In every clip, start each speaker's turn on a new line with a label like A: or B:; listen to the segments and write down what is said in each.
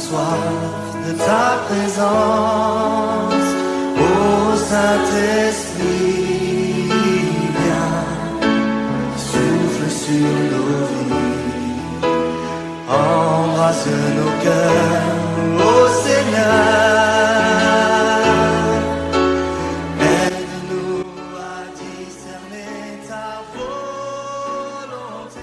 A: soif de ta présence, ô Saint-Esprit, viens, souffle sur nos vies, embrasse nos cœurs, ô Seigneur.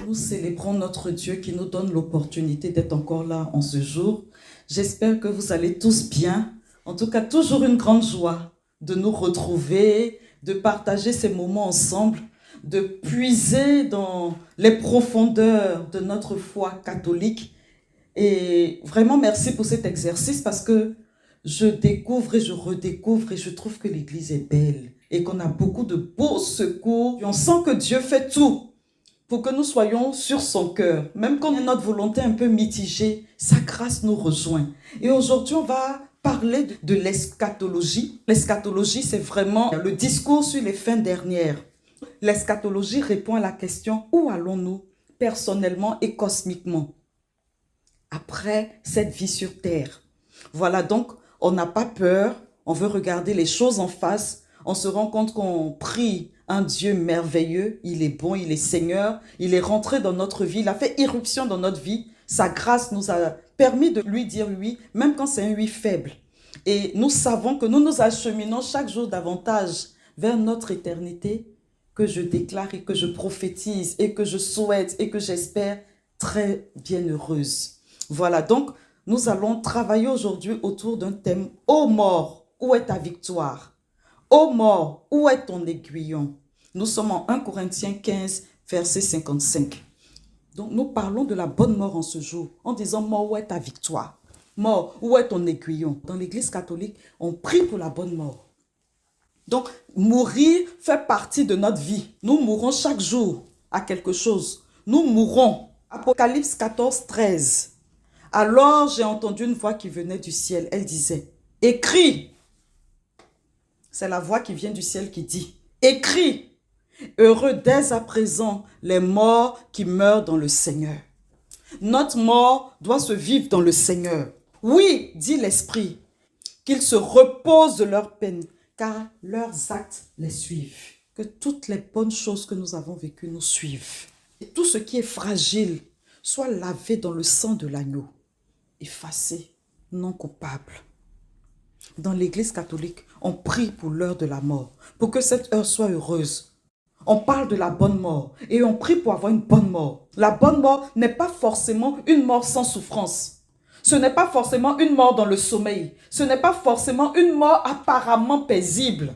B: Nous célébrons notre Dieu qui nous donne l'opportunité d'être encore là en ce jour. J'espère que vous allez tous bien. En tout cas, toujours une grande joie de nous retrouver, de partager ces moments ensemble, de puiser dans les profondeurs de notre foi catholique. Et vraiment, merci pour cet exercice parce que je découvre et je redécouvre et je trouve que l'Église est belle et qu'on a beaucoup de beaux secours. Et on sent que Dieu fait tout pour que nous soyons sur son cœur. Même quand notre volonté est un peu mitigée, sa grâce nous rejoint. Et aujourd'hui, on va parler de l'eschatologie. L'eschatologie, c'est vraiment le discours sur les fins dernières. L'eschatologie répond à la question « Où allons-nous personnellement et cosmiquement après cette vie sur Terre ?» Voilà, donc on n'a pas peur, on veut regarder les choses en face, on se rend compte qu'on prie un Dieu merveilleux, il est bon, il est Seigneur, il est rentré dans notre vie, il a fait irruption dans notre vie. Sa grâce nous a permis de lui dire oui, même quand c'est un oui faible. Et nous savons que nous nous acheminons chaque jour davantage vers notre éternité que je déclare et que je prophétise et que je souhaite et que j'espère très bienheureuse. Voilà, donc nous allons travailler aujourd'hui autour d'un thème « Ô mort, où est ta victoire ?» Ô mort, où est ton aiguillon? Nous sommes en 1 Corinthiens 15, verset 55. Donc nous parlons de la bonne mort en ce jour, en disant mort, où est ta victoire? Mort, où est ton aiguillon? Dans l'Église catholique, on prie pour la bonne mort. Donc mourir fait partie de notre vie. Nous mourons chaque jour à quelque chose. Nous mourrons. Apocalypse 14, 13. Alors j'ai entendu une voix qui venait du ciel. Elle disait, écris. C'est la voix qui vient du ciel qui dit, écris, heureux dès à présent les morts qui meurent dans le Seigneur. Notre mort doit se vivre dans le Seigneur. Oui, dit l'Esprit, qu'ils se reposent de leur peine, car leurs actes les suivent. Que toutes les bonnes choses que nous avons vécues nous suivent. Et tout ce qui est fragile soit lavé dans le sang de l'agneau, effacé, non coupable. Dans l'Église catholique, on prie pour l'heure de la mort, pour que cette heure soit heureuse. On parle de la bonne mort et on prie pour avoir une bonne mort. La bonne mort n'est pas forcément une mort sans souffrance. Ce n'est pas forcément une mort dans le sommeil. Ce n'est pas forcément une mort apparemment paisible.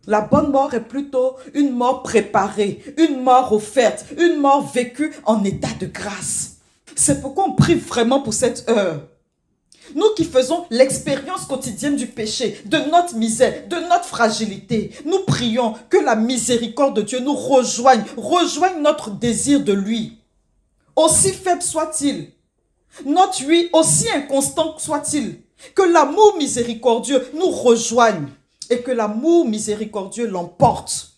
B: La bonne mort est plutôt une mort préparée, une mort offerte, une mort vécue en état de grâce. C'est pourquoi on prie vraiment pour cette heure. Nous qui faisons l'expérience quotidienne du péché, de notre misère, de notre fragilité, nous prions que la miséricorde de Dieu nous rejoigne notre désir de lui. Aussi faible soit-il, notre oui aussi inconstant soit-il, que l'amour miséricordieux nous rejoigne et que l'amour miséricordieux l'emporte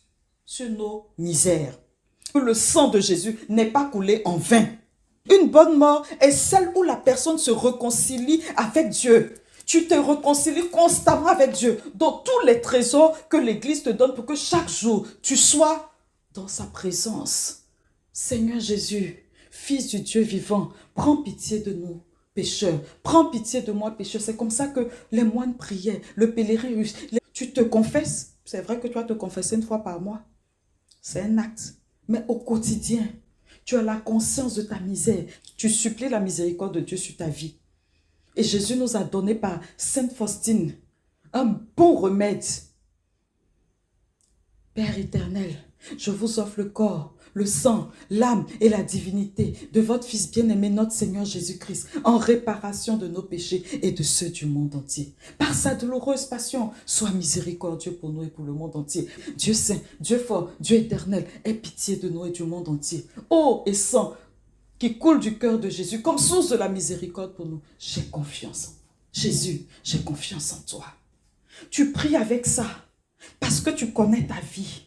B: sur nos misères. Que le sang de Jésus n'est pas coulé en vain. Une bonne mort est celle où la personne se réconcilie avec Dieu. Tu te réconcilies constamment avec Dieu dans tous les trésors que l'Église te donne pour que chaque jour tu sois dans sa présence. Seigneur Jésus, Fils du Dieu vivant, prends pitié de nous, pécheurs. Prends pitié de moi, pécheur. C'est comme ça que les moines priaient, le pèlerin. Tu te confesses. C'est vrai que tu vas te confesser une fois par mois. C'est un acte. Mais au quotidien, tu as la conscience de ta misère. Tu supplies la miséricorde de Dieu sur ta vie. Et Jésus nous a donné par Sainte Faustine un bon remède. Père éternel, je vous offre le corps, le sang, l'âme et la divinité de votre Fils bien-aimé, notre Seigneur Jésus-Christ, en réparation de nos péchés et de ceux du monde entier. Par sa douloureuse passion, sois miséricordieux pour nous et pour le monde entier. Dieu saint, Dieu fort, Dieu éternel, aie pitié de nous et du monde entier. Eau et sang qui coule du cœur de Jésus comme source de la miséricorde pour nous. J'ai confiance. Jésus, j'ai confiance en toi. Tu pries avec ça parce que tu connais ta vie.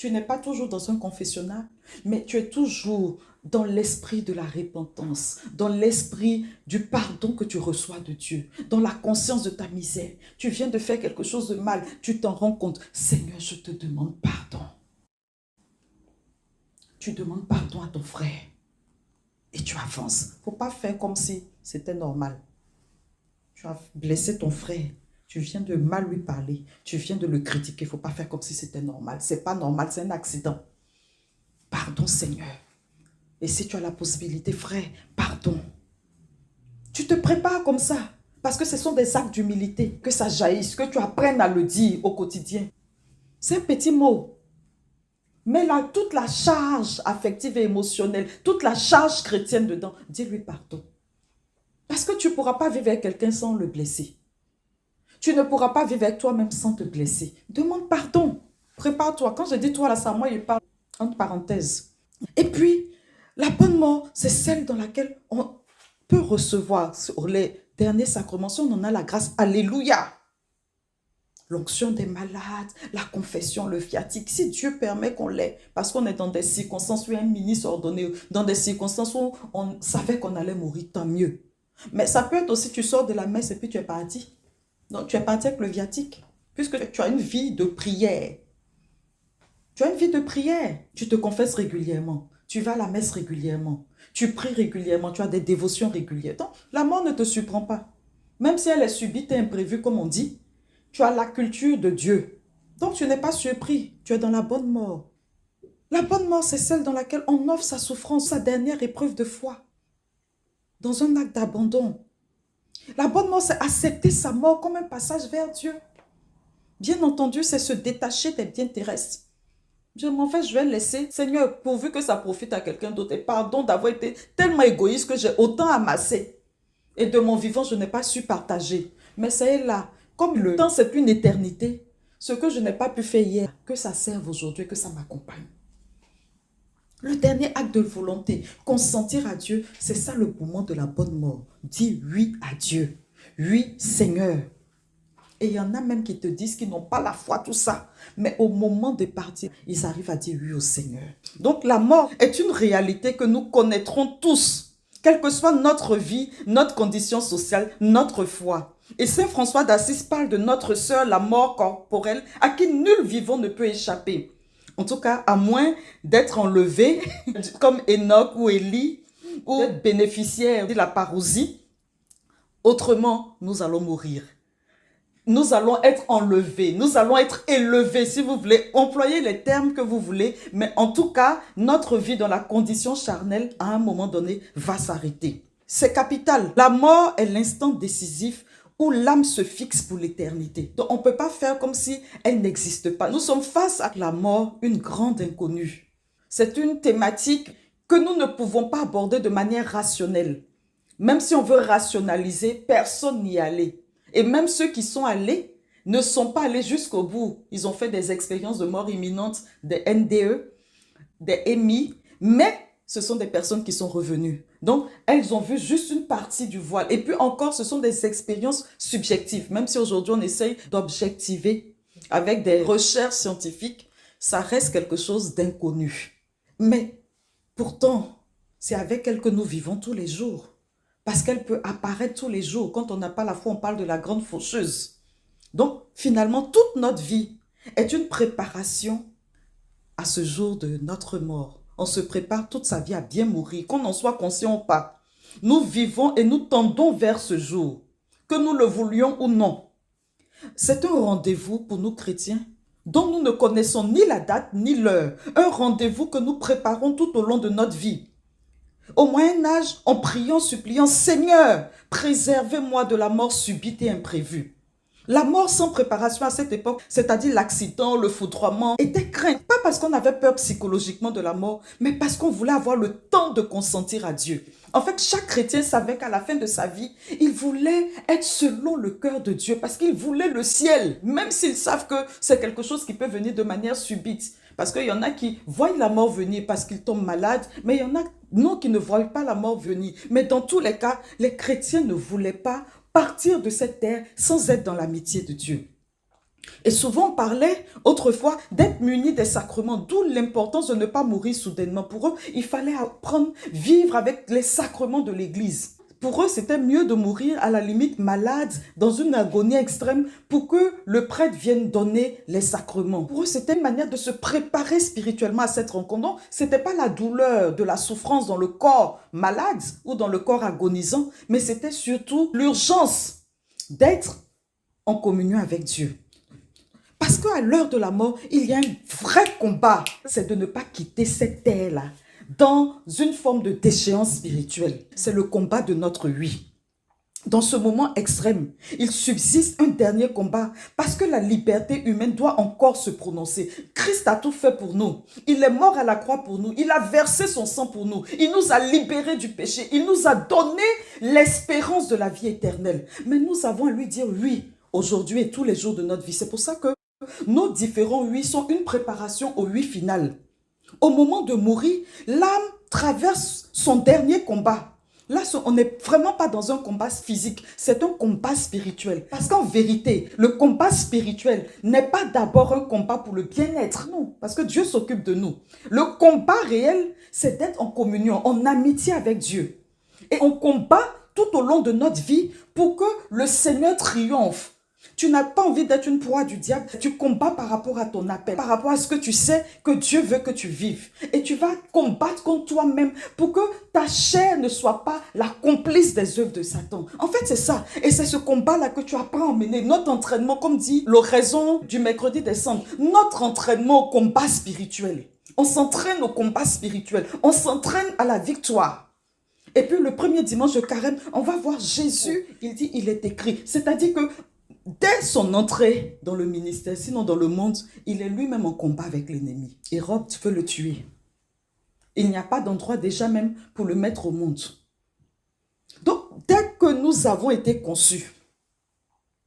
B: Tu n'es pas toujours dans un confessionnal, mais tu es toujours dans l'esprit de la repentance, dans l'esprit du pardon que tu reçois de Dieu, dans la conscience de ta misère. Tu viens de faire quelque chose de mal, tu t'en rends compte. Seigneur, je te demande pardon. Tu demandes pardon à ton frère et tu avances. Il ne faut pas faire comme si c'était normal. Tu as blessé ton frère. Tu viens de mal lui parler. Tu viens de le critiquer. Il ne faut pas faire comme si c'était normal. Ce n'est pas normal, c'est un accident. Pardon, Seigneur. Et si tu as la possibilité, frère, pardon. Tu te prépares comme ça. Parce que ce sont des actes d'humilité. Que ça jaillisse, que tu apprennes à le dire au quotidien. C'est un petit mot. Mais là, toute la charge affective et émotionnelle, toute la charge chrétienne dedans, dis-lui pardon. Parce que tu ne pourras pas vivre avec quelqu'un sans le blesser. Tu ne pourras pas vivre avec toi-même sans te blesser. Demande pardon. Prépare-toi. Quand je dis toi, là, ça, moi, il parle entre parenthèses. Et puis, la bonne mort, c'est celle dans laquelle on peut recevoir sur les derniers sacrements. Si on en a la grâce, alléluia. L'onction des malades, la confession, le viatique. Si Dieu permet qu'on l'ait, parce qu'on est dans des circonstances où il y a un ministre ordonné, dans des circonstances où on savait qu'on allait mourir, tant mieux. Mais ça peut être aussi, tu sors de la messe et puis tu es parti. Donc, tu es parti avec le viatique, puisque tu as une vie de prière. Tu as une vie de prière. Tu te confesses régulièrement. Tu vas à la messe régulièrement. Tu pries régulièrement. Tu as des dévotions régulières. Donc, la mort ne te surprend pas. Même si elle est subite et imprévue, comme on dit, tu as la culture de Dieu. Donc, tu n'es pas surpris. Tu es dans la bonne mort. La bonne mort, c'est celle dans laquelle on offre sa souffrance, sa dernière épreuve de foi. Dans un acte d'abandon. La bonne mort, c'est accepter sa mort comme un passage vers Dieu. Bien entendu, c'est se détacher des biens terrestres. En fait, je vais laisser, Seigneur, pourvu que ça profite à quelqu'un d'autre. Et pardon d'avoir été tellement égoïste que j'ai autant amassé. Et de mon vivant, je n'ai pas su partager. Mais c'est là, comme le temps, c'est une éternité. Ce que je n'ai pas pu faire hier, que ça serve aujourd'hui, que ça m'accompagne. Le dernier acte de volonté, consentir à Dieu, c'est ça le moment de la bonne mort. Dis oui à Dieu. Oui, Seigneur. Et il y en a même qui te disent qu'ils n'ont pas la foi, tout ça. Mais au moment de partir, ils arrivent à dire oui au Seigneur. Donc la mort est une réalité que nous connaîtrons tous, quelle que soit notre vie, notre condition sociale, notre foi. Et Saint François d'Assise parle de notre sœur, la mort corporelle, à qui nul vivant ne peut échapper. En tout cas, à moins d'être enlevé, comme Enoch ou Élie, ou d'être bénéficiaire de la parousie. Autrement, nous allons mourir. Nous allons être enlevés, nous allons être élevés, si vous voulez, employer les termes que vous voulez, mais en tout cas, notre vie dans la condition charnelle, à un moment donné, va s'arrêter. C'est capital. La mort est l'instant décisif où l'âme se fixe pour l'éternité. Donc, on ne peut pas faire comme si elle n'existe pas. Nous sommes face à la mort, une grande inconnue. C'est une thématique que nous ne pouvons pas aborder de manière rationnelle. Même si on veut rationaliser, personne n'y est allé. Et même ceux qui sont allés ne sont pas allés jusqu'au bout. Ils ont fait des expériences de mort imminente, des NDE, des EMI, mais ce sont des personnes qui sont revenues. Donc, elles ont vu juste une partie du voile. Et puis encore, ce sont des expériences subjectives. Même si aujourd'hui, on essaye d'objectiver avec des recherches scientifiques, ça reste quelque chose d'inconnu. Mais pourtant, c'est avec elle que nous vivons tous les jours. Parce qu'elle peut apparaître tous les jours. Quand on n'a pas la foi, on parle de la grande faucheuse. Donc, finalement, toute notre vie est une préparation à ce jour de notre mort. On se prépare toute sa vie à bien mourir, qu'on en soit conscient ou pas. Nous vivons et nous tendons vers ce jour, que nous le voulions ou non. C'est un rendez-vous pour nous chrétiens dont nous ne connaissons ni la date ni l'heure. Un rendez-vous que nous préparons tout au long de notre vie. Au Moyen-Âge, en priant, suppliant, Seigneur, préservez-moi de la mort subite et imprévue. La mort sans préparation à cette époque, c'est-à-dire l'accident, le foudroiement, était crainte. Pas parce qu'on avait peur psychologiquement de la mort, mais parce qu'on voulait avoir le temps de consentir à Dieu. En fait, chaque chrétien savait qu'à la fin de sa vie, il voulait être selon le cœur de Dieu, parce qu'il voulait le ciel, même s'ils savent que c'est quelque chose qui peut venir de manière subite. Parce qu'il y en a qui voient la mort venir parce qu'ils tombent malades, mais il y en a non qui ne voient pas la mort venir. Mais dans tous les cas, les chrétiens ne voulaient pas partir de cette terre sans être dans l'amitié de Dieu. Et souvent, on parlait autrefois d'être muni des sacrements, d'où l'importance de ne pas mourir soudainement. Pour eux, il fallait apprendre, vivre avec les sacrements de l'Église. Pour eux, c'était mieux de mourir à la limite malade, dans une agonie extrême, pour que le prêtre vienne donner les sacrements. Pour eux, c'était une manière de se préparer spirituellement à cette rencontre. Donc, ce n'était pas la douleur de la souffrance dans le corps malade ou dans le corps agonisant, mais c'était surtout l'urgence d'être en communion avec Dieu. Parce qu'à l'heure de la mort, il y a un vrai combat. C'est de ne pas quitter cette terre-là dans une forme de déchéance spirituelle. C'est le combat de notre oui. Dans ce moment extrême, il subsiste un dernier combat parce que la liberté humaine doit encore se prononcer. Christ a tout fait pour nous. Il est mort à la croix pour nous. Il a versé son sang pour nous. Il nous a libérés du péché. Il nous a donné l'espérance de la vie éternelle. Mais nous avons à lui dire oui aujourd'hui et tous les jours de notre vie. C'est pour ça que nos différents oui sont une préparation au oui final. Au moment de mourir, l'âme traverse son dernier combat. Là, on n'est vraiment pas dans un combat physique, c'est un combat spirituel. Parce qu'en vérité, le combat spirituel n'est pas d'abord un combat pour le bien-être, non, parce que Dieu s'occupe de nous. Le combat réel, c'est d'être en communion, en amitié avec Dieu. Et on combat tout au long de notre vie pour que le Seigneur triomphe. Tu n'as pas envie d'être une proie du diable. Tu combats par rapport à ton appel, par rapport à ce que tu sais que Dieu veut que tu vives. Et tu vas combattre contre toi-même pour que ta chair ne soit pas la complice des œuvres de Satan. En fait, c'est ça. Et c'est ce combat-là que tu apprends à mener. Notre entraînement, comme dit l'oraison du mercredi des cendres, notre entraînement au combat spirituel. On s'entraîne au combat spirituel. On s'entraîne à la victoire. Et puis le premier dimanche de carême, on va voir Jésus. Il dit, il est écrit. C'est-à-dire que dès son entrée dans le ministère, sinon dans le monde, il est lui-même en combat avec l'ennemi. Hérode veut le tuer. Il n'y a pas d'endroit déjà même pour le mettre au monde. Donc, dès que nous avons été conçus,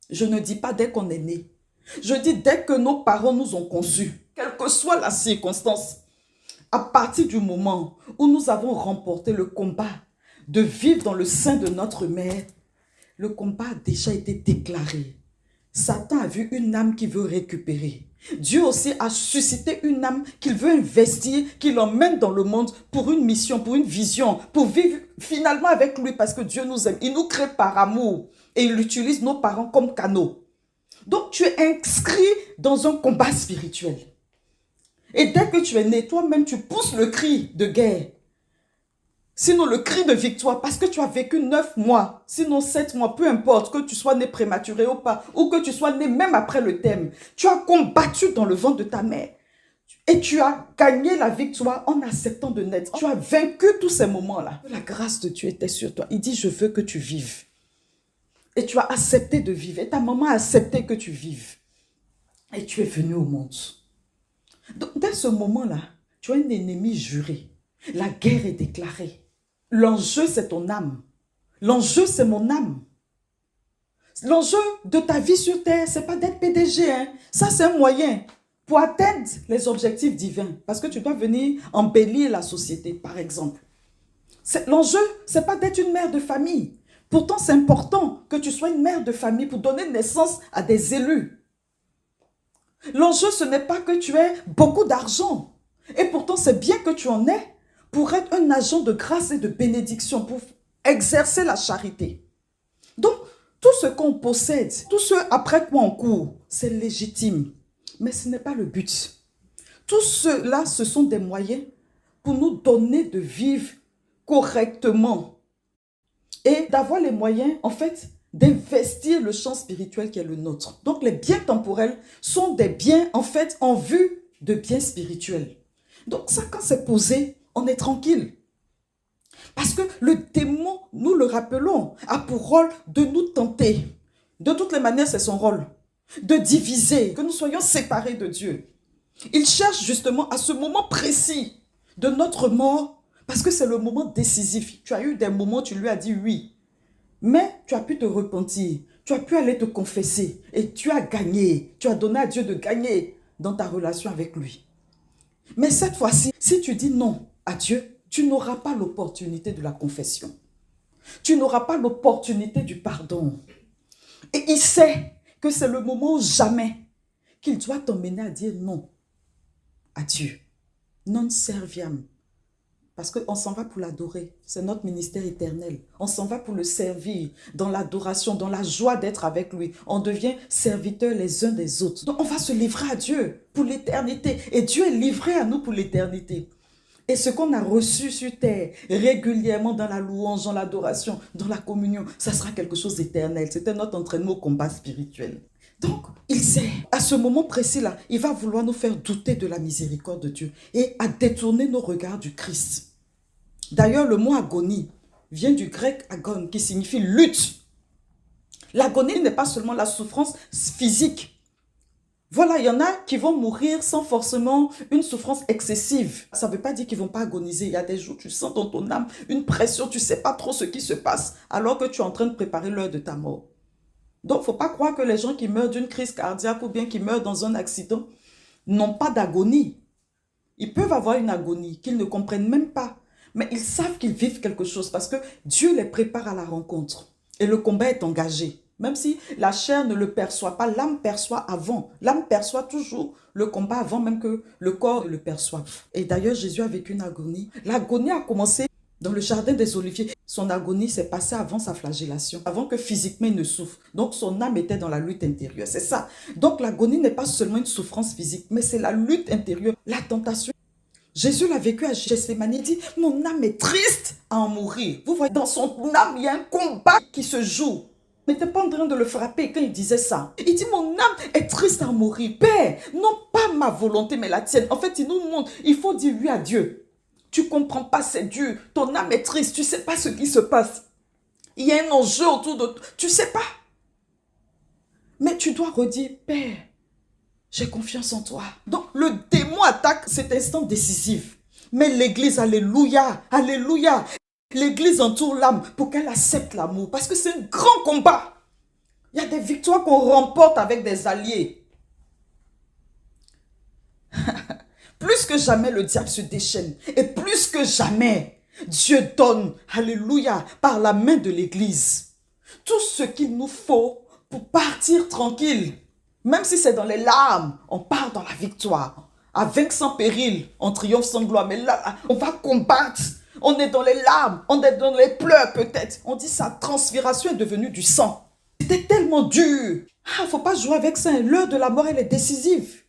B: je ne dis pas dès qu'on est né, je dis dès que nos parents nous ont conçus, quelle que soit la circonstance, à partir du moment où nous avons remporté le combat de vivre dans le sein de notre mère, le combat a déjà été déclaré. Satan a vu une âme qu'il veut récupérer. Dieu aussi a suscité une âme qu'il veut investir, qu'il emmène dans le monde pour une mission, pour une vision, pour vivre finalement avec lui parce que Dieu nous aime. Il nous crée par amour et il utilise nos parents comme canaux. Donc tu es inscrit dans un combat spirituel. Et dès que tu es né, toi-même tu pousses le cri de guerre. Sinon le cri de victoire, parce que tu as vécu 9 mois, sinon 7 mois, peu importe, que tu sois né prématuré ou pas, ou que tu sois né même après le terme. Tu as combattu dans le ventre de ta mère et tu as gagné la victoire en acceptant de naître. Tu as vaincu tous ces moments-là. La grâce de Dieu était sur toi. Il dit, je veux que tu vives. Et tu as accepté de vivre. Et ta maman a accepté que tu vives. Et tu es venu au monde. Donc, dès ce moment-là, tu as un ennemi juré. La guerre est déclarée. L'enjeu, c'est ton âme. L'enjeu, c'est mon âme. L'enjeu de ta vie sur terre, c'est pas d'être PDG. Hein. Ça, c'est un moyen pour atteindre les objectifs divins. Parce que tu dois venir embellir la société, par exemple. L'enjeu, c'est pas d'être une mère de famille. Pourtant, c'est important que tu sois une mère de famille pour donner naissance à des élus. L'enjeu, ce n'est pas que tu aies beaucoup d'argent. Et pourtant, c'est bien que tu en aies pour être un agent de grâce et de bénédiction, pour exercer la charité. Donc, tout ce qu'on possède, tout ce après quoi on court, c'est légitime. Mais ce n'est pas le but. Tout cela, ce sont des moyens pour nous donner de vivre correctement et d'avoir les moyens, en fait, d'investir le champ spirituel qui est le nôtre. Donc, les biens temporels sont des biens, en fait, en vue de biens spirituels. Donc, ça, quand c'est posé, on est tranquille. Parce que le démon, nous le rappelons, a pour rôle de nous tenter. De toutes les manières, c'est son rôle. De diviser, que nous soyons séparés de Dieu. Il cherche justement à ce moment précis de notre mort, parce que c'est le moment décisif. Tu as eu des moments où tu lui as dit oui, mais tu as pu te repentir, tu as pu aller te confesser et tu as gagné. Tu as donné à Dieu de gagner dans ta relation avec lui. Mais cette fois-ci, si tu dis non à Dieu, tu n'auras pas l'opportunité de la confession. Tu n'auras pas l'opportunité du pardon. Et il sait que c'est le moment où jamais qu'il doit t'emmener à dire non à Dieu. Non serviam. Parce qu'on s'en va pour l'adorer. C'est notre ministère éternel. On s'en va pour le servir dans l'adoration, dans la joie d'être avec lui. On devient serviteurs les uns des autres. Donc on va se livrer à Dieu pour l'éternité. Et Dieu est livré à nous pour l'éternité. Et ce qu'on a reçu sur terre régulièrement dans la louange, dans l'adoration, dans la communion, ça sera quelque chose d'éternel. C'était notre entraînement au combat spirituel. Donc, il sait, à ce moment précis-là, il va vouloir nous faire douter de la miséricorde de Dieu et à détourner nos regards du Christ. D'ailleurs, le mot agonie vient du grec agon, qui signifie lutte. L'agonie n'est pas seulement la souffrance physique. Voilà, il y en a qui vont mourir sans forcément une souffrance excessive. Ça ne veut pas dire qu'ils ne vont pas agoniser. Il y a des jours où tu sens dans ton âme une pression, tu ne sais pas trop ce qui se passe, alors que tu es en train de préparer l'heure de ta mort. Donc, il ne faut pas croire que les gens qui meurent d'une crise cardiaque ou bien qui meurent dans un accident n'ont pas d'agonie. Ils peuvent avoir une agonie qu'ils ne comprennent même pas. Mais ils savent qu'ils vivent quelque chose parce que Dieu les prépare à la rencontre. Et le combat est engagé. Même si la chair ne le perçoit pas, l'âme perçoit avant. L'âme perçoit toujours le combat avant même que le corps le perçoive. Et d'ailleurs, Jésus a vécu une agonie. L'agonie a commencé dans le jardin des Oliviers. Son agonie s'est passée avant sa flagellation, avant que physiquement il ne souffre. Donc son âme était dans la lutte intérieure, c'est ça. Donc l'agonie n'est pas seulement une souffrance physique, mais c'est la lutte intérieure, la tentation. Jésus l'a vécu à Gethsémani, il dit, mon âme est triste à en mourir. Vous voyez, dans son âme, il y a un combat qui se joue. Il n'était pas en train de le frapper quand il disait ça. Il dit, mon âme est triste à en mourir. Père, non pas ma volonté, mais la tienne. En fait, il nous montre, il faut dire oui à Dieu. Tu ne comprends pas, c'est dur. Ton âme est triste, tu ne sais pas ce qui se passe. Il y a un enjeu autour de toi, tu ne sais pas. Mais tu dois redire, Père, j'ai confiance en toi. Donc, le démon attaque cet instant décisif. Mais l'Église, alléluia, alléluia. L'Église entoure l'âme pour qu'elle accepte l'amour. Parce que c'est un grand combat. Il y a des victoires qu'on remporte avec des alliés. Plus que jamais, le diable se déchaîne. Et plus que jamais, Dieu donne, alléluia, par la main de l'Église, tout ce qu'il nous faut pour partir tranquille. Même si c'est dans les larmes, on part dans la victoire. Avec sans péril, on triomphe sans gloire. Mais là, on va combattre. On est dans les larmes, on est dans les pleurs peut-être. On dit sa transpiration est devenue du sang. C'était tellement dur. Il ne faut pas jouer avec ça. L'heure de la mort, elle est décisive.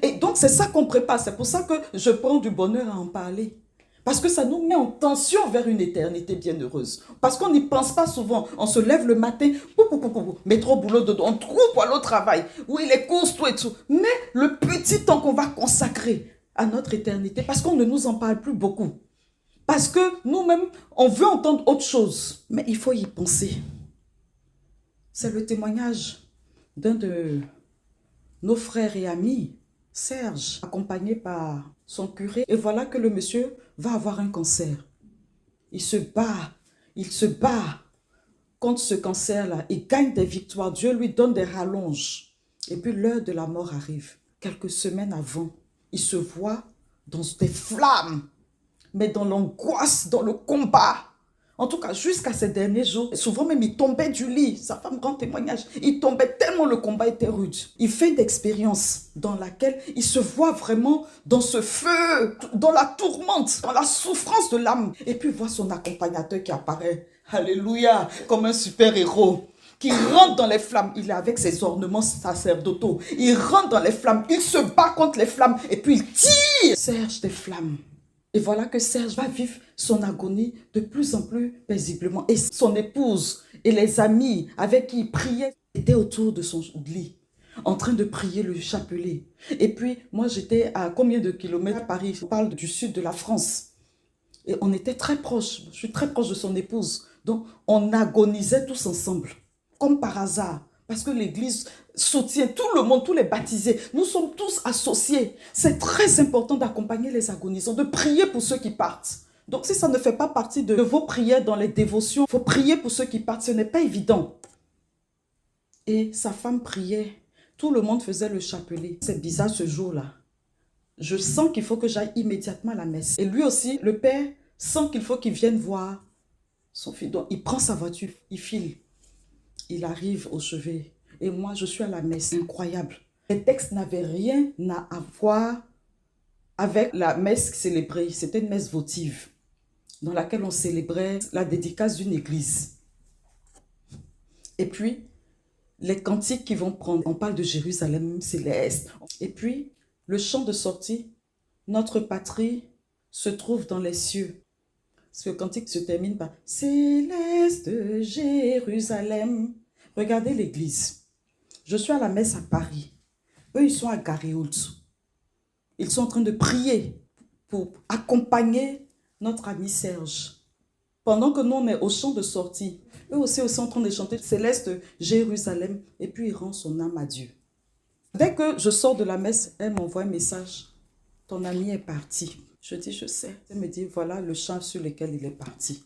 B: Et donc, c'est ça qu'on prépare. C'est pour ça que je prends du bonheur à en parler. Parce que ça nous met en tension vers une éternité bienheureuse. Parce qu'on n'y pense pas souvent. On se lève le matin, métro, boulot, dodo, on trouve pour aller au travail. Oui, les courses, tout et tout. Mais le petit temps qu'on va consacrer à notre éternité, parce qu'on ne nous en parle plus beaucoup. Parce que nous-mêmes, on veut entendre autre chose. Mais il faut y penser. C'est le témoignage d'un de nos frères et amis, Serge, accompagné par son curé. Et voilà que le monsieur va avoir un cancer. Il se bat contre ce cancer-là. Il gagne des victoires. Dieu lui donne des rallonges. Et puis l'heure de la mort arrive. Quelques semaines avant, il se voit dans des flammes, mais dans l'angoisse, dans le combat. En tout cas, jusqu'à ces derniers jours, souvent même il tombait du lit. Sa femme rend témoignage. Il tombait tellement le combat était rude. Il fait une expérience dans laquelle il se voit vraiment dans ce feu, dans la tourmente, dans la souffrance de l'âme. Et puis il voit son accompagnateur qui apparaît. Alléluia, comme un super-héros. Qui rentre dans les flammes. Il est avec ses ornements sacerdotaux. Il rentre dans les flammes. Il se bat contre les flammes. Et puis il tire Serge des flammes. Et voilà que Serge va vivre son agonie de plus en plus paisiblement. Et son épouse et les amis avec qui il priait étaient autour de son lit, en train de prier le chapelet. Et puis, moi, j'étais à combien de kilomètres à Paris? On parle du sud de la France. Et on était très proches. Je suis très proche de son épouse. Donc, on agonisait tous ensemble, comme par hasard. Parce que l'Église soutient tout le monde, tous les baptisés. Nous sommes tous associés. C'est très important d'accompagner les agonisants, de prier pour ceux qui partent. Donc si ça ne fait pas partie de vos prières dans les dévotions, il faut prier pour ceux qui partent. Ce n'est pas évident. Et sa femme priait. Tout le monde faisait le chapelet. C'est bizarre ce jour-là. Je sens qu'il faut que j'aille immédiatement à la messe. Et lui aussi, le père, sent qu'il faut qu'il vienne voir son fils. Donc il prend sa voiture, il file. Il arrive au chevet. Et moi, je suis à la messe. Incroyable. Les textes n'avaient rien à voir avec la messe célébrée. C'était une messe votive dans laquelle on célébrait la dédicace d'une église. Et puis, les cantiques qui vont prendre, on parle de Jérusalem céleste. Et puis, le chant de sortie, notre patrie se trouve dans les cieux. Ce cantique se termine par Céleste Jérusalem. Regardez l'église. Je suis à la messe à Paris. Eux, ils sont à Garéoult. Ils sont en train de prier pour accompagner notre ami Serge. Pendant que nous, on est au chant de sortie, eux aussi sont en train de chanter Céleste Jérusalem, et puis il rend son âme à Dieu. Dès que je sors de la messe, elle m'envoie un message. Ton ami est parti. Je dis, je sais. Elle me dit, voilà le chant sur lequel il est parti.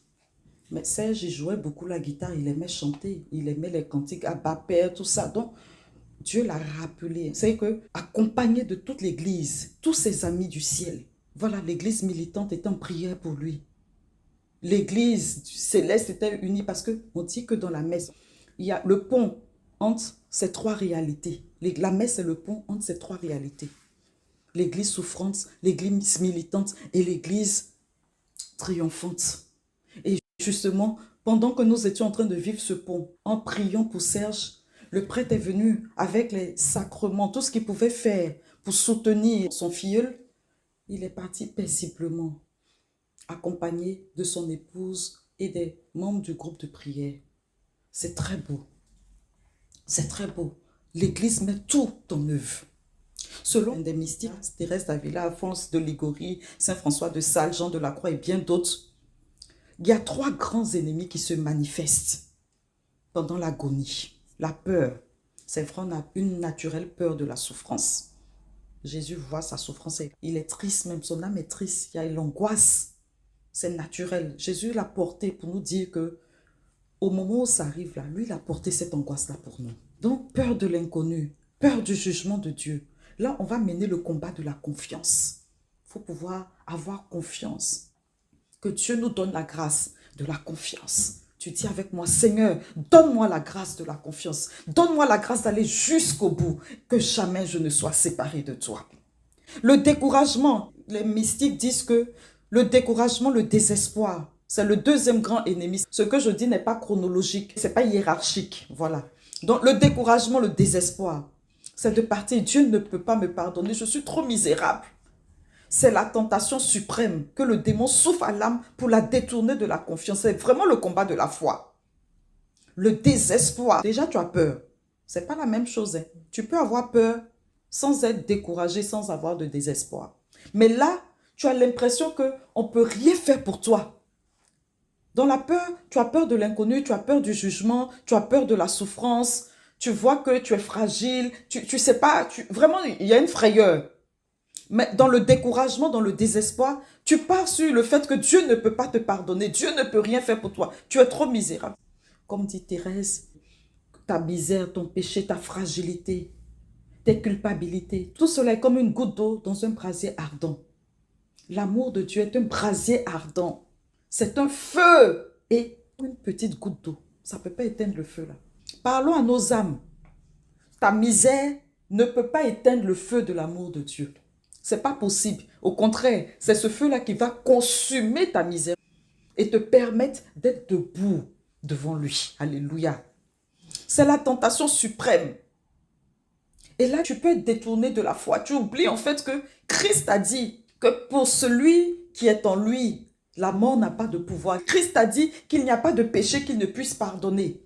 B: Mais Serge, il jouait beaucoup la guitare, il aimait chanter, il aimait les cantiques à bas père, tout ça. Donc, Dieu l'a rappelé. C'est que, accompagné de toute l'église, tous ses amis du ciel, voilà, l'église militante était en prière pour lui. L'église céleste était unie parce qu'on dit que dans la messe, il y a le pont entre ces trois réalités. La messe est le pont entre ces trois réalités. L'église souffrante, l'église militante et l'église triomphante. Et justement, pendant que nous étions en train de vivre ce pont, en priant pour Serge, le prêtre est venu avec les sacrements, tout ce qu'il pouvait faire pour soutenir son filleul. Il est parti paisiblement, accompagné de son épouse et des membres du groupe de prière. C'est très beau. C'est très beau. L'Église met tout en œuvre. Selon des mystiques, Thérèse d'Avila, Alphonse de Liguori, Saint François de Sales, Jean de la Croix et bien d'autres, il y a trois grands ennemis qui se manifestent pendant l'agonie. La peur. C'est vrai, on a une naturelle peur de la souffrance. Jésus voit sa souffrance. Il est triste, même son âme est triste. Il y a l'angoisse. C'est naturel. Jésus l'a porté pour nous dire que au moment où ça arrive là, lui, il a porté cette angoisse-là pour nous. Donc, peur de l'inconnu, peur du jugement de Dieu. Là, on va mener le combat de la confiance. Il faut pouvoir avoir confiance. Que Dieu nous donne la grâce de la confiance. Tu dis avec moi, Seigneur, donne-moi la grâce de la confiance. Donne-moi la grâce d'aller jusqu'au bout, que jamais je ne sois séparé de toi. Le découragement, les mystiques disent que le découragement, le désespoir, c'est le deuxième grand ennemi. Ce que je dis n'est pas chronologique, ce n'est pas hiérarchique, voilà. Donc le découragement, le désespoir, c'est de partir. Dieu ne peut pas me pardonner, je suis trop misérable. C'est la tentation suprême que le démon souffle à l'âme pour la détourner de la confiance. C'est vraiment le combat de la foi. Le désespoir. Déjà, tu as peur. Ce n'est pas la même chose. Hein. Tu peux avoir peur sans être découragé, sans avoir de désespoir. Mais là, tu as l'impression qu'on ne peut rien faire pour toi. Dans la peur, tu as peur de l'inconnu, tu as peur du jugement, tu as peur de la souffrance, tu vois que tu es fragile, tu sais pas, vraiment, il y a une frayeur. Mais dans le découragement, dans le désespoir, tu pars sur le fait que Dieu ne peut pas te pardonner. Dieu ne peut rien faire pour toi. Tu es trop misérable. Comme dit Thérèse, ta misère, ton péché, ta fragilité, tes culpabilités, tout cela est comme une goutte d'eau dans un brasier ardent. L'amour de Dieu est un brasier ardent. C'est un feu et une petite goutte d'eau. Ça ne peut pas éteindre le feu là. Parlons à nos âmes. Ta misère ne peut pas éteindre le feu de l'amour de Dieu. Ce n'est pas possible. Au contraire, c'est ce feu-là qui va consumer ta misère et te permettre d'être debout devant lui. Alléluia. C'est la tentation suprême. Et là, tu peux être détourné de la foi. Tu oublies en fait que Christ a dit que pour celui qui est en lui, la mort n'a pas de pouvoir. Christ a dit qu'il n'y a pas de péché qu'il ne puisse pardonner.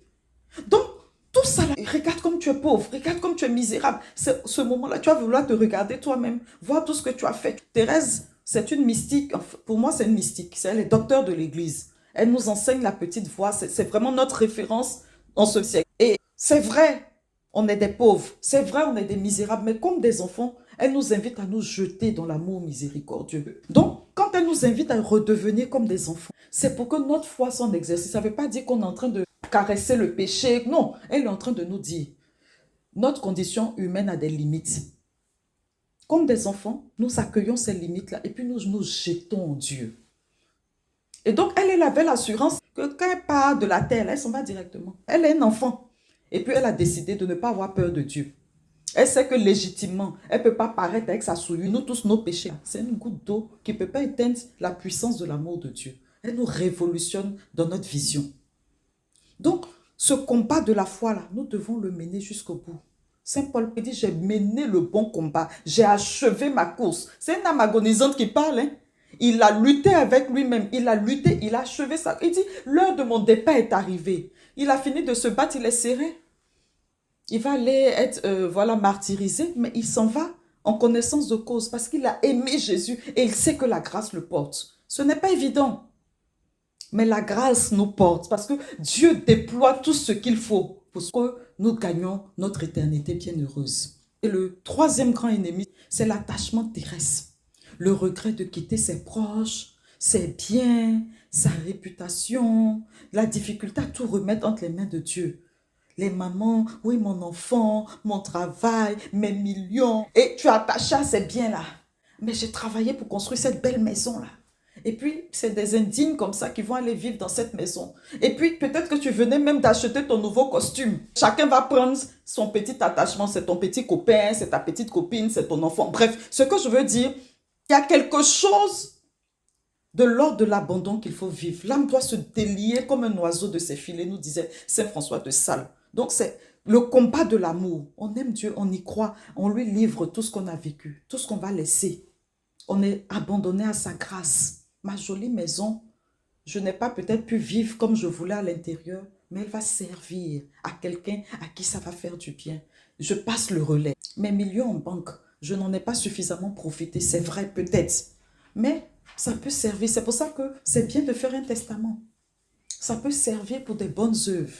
B: Donc, tout ça, là, regarde comme tu es pauvre, regarde comme tu es misérable. Ce moment-là, tu vas vouloir te regarder toi-même, voir tout ce que tu as fait. Thérèse, c'est une mystique. Pour moi, c'est une mystique. C'est elle est docteur de l'Église. Elle nous enseigne la petite voix. C'est vraiment notre référence en ce siècle. Et c'est vrai, on est des pauvres. C'est vrai, on est des misérables. Mais comme des enfants, elle nous invite à nous jeter dans l'amour miséricordieux. Donc, quand elle nous invite à redevenir comme des enfants, c'est pour que notre foi s'en exerce. Ça ne veut pas dire qu'on est en train de caresser le péché. Non, elle est en train de nous dire, notre condition humaine a des limites. Comme des enfants, nous accueillons ces limites-là et puis nous nous jetons en Dieu. Et donc, elle avait l'assurance que quand elle part de la terre, elle s'en va directement. Elle est un enfant. Et puis, elle a décidé de ne pas avoir peur de Dieu. Elle sait que légitimement, elle ne peut pas paraître avec sa souillure. Nous tous, nos péchés, c'est une goutte d'eau qui ne peut pas éteindre la puissance de l'amour de Dieu. Elle nous révolutionne dans notre vision. Donc, ce combat de la foi, là, nous devons le mener jusqu'au bout. Saint Paul dit, j'ai mené le bon combat, j'ai achevé ma course. C'est une âme agonisante qui parle, hein. Il a lutté avec lui-même, il a lutté, il a achevé ça. Il dit, l'heure de mon départ est arrivée. Il a fini de se battre, il est serré. Il va aller être martyrisé, mais il s'en va en connaissance de cause parce qu'il a aimé Jésus et il sait que la grâce le porte. Ce n'est pas évident, mais la grâce nous porte parce que Dieu déploie tout ce qu'il faut pour que nous gagnions notre éternité bienheureuse. Et le troisième grand ennemi, c'est l'attachement terrestre. Le regret de quitter ses proches, ses biens, sa réputation, la difficulté à tout remettre entre les mains de Dieu. Les mamans, oui, mon enfant, mon travail, mes millions. Et tu es attaché à ces biens-là. Mais j'ai travaillé pour construire cette belle maison-là. Et puis, c'est des indignes comme ça qui vont aller vivre dans cette maison. Et puis, peut-être que tu venais même d'acheter ton nouveau costume. Chacun va prendre son petit attachement. C'est ton petit copain, c'est ta petite copine, c'est ton enfant. Bref, ce que je veux dire, il y a quelque chose de l'ordre de l'abandon qu'il faut vivre. L'âme doit se délier comme un oiseau de ses filets, nous disait Saint François de Sales. Donc, c'est le combat de l'amour. On aime Dieu, on y croit, on lui livre tout ce qu'on a vécu, tout ce qu'on va laisser. On est abandonné à sa grâce. Ma jolie maison, je n'ai pas peut-être pu vivre comme je voulais à l'intérieur, mais elle va servir à quelqu'un à qui ça va faire du bien. Je passe le relais. Mes millions en banque, je n'en ai pas suffisamment profité, c'est vrai peut-être, mais ça peut servir. C'est pour ça que c'est bien de faire un testament. Ça peut servir pour des bonnes œuvres.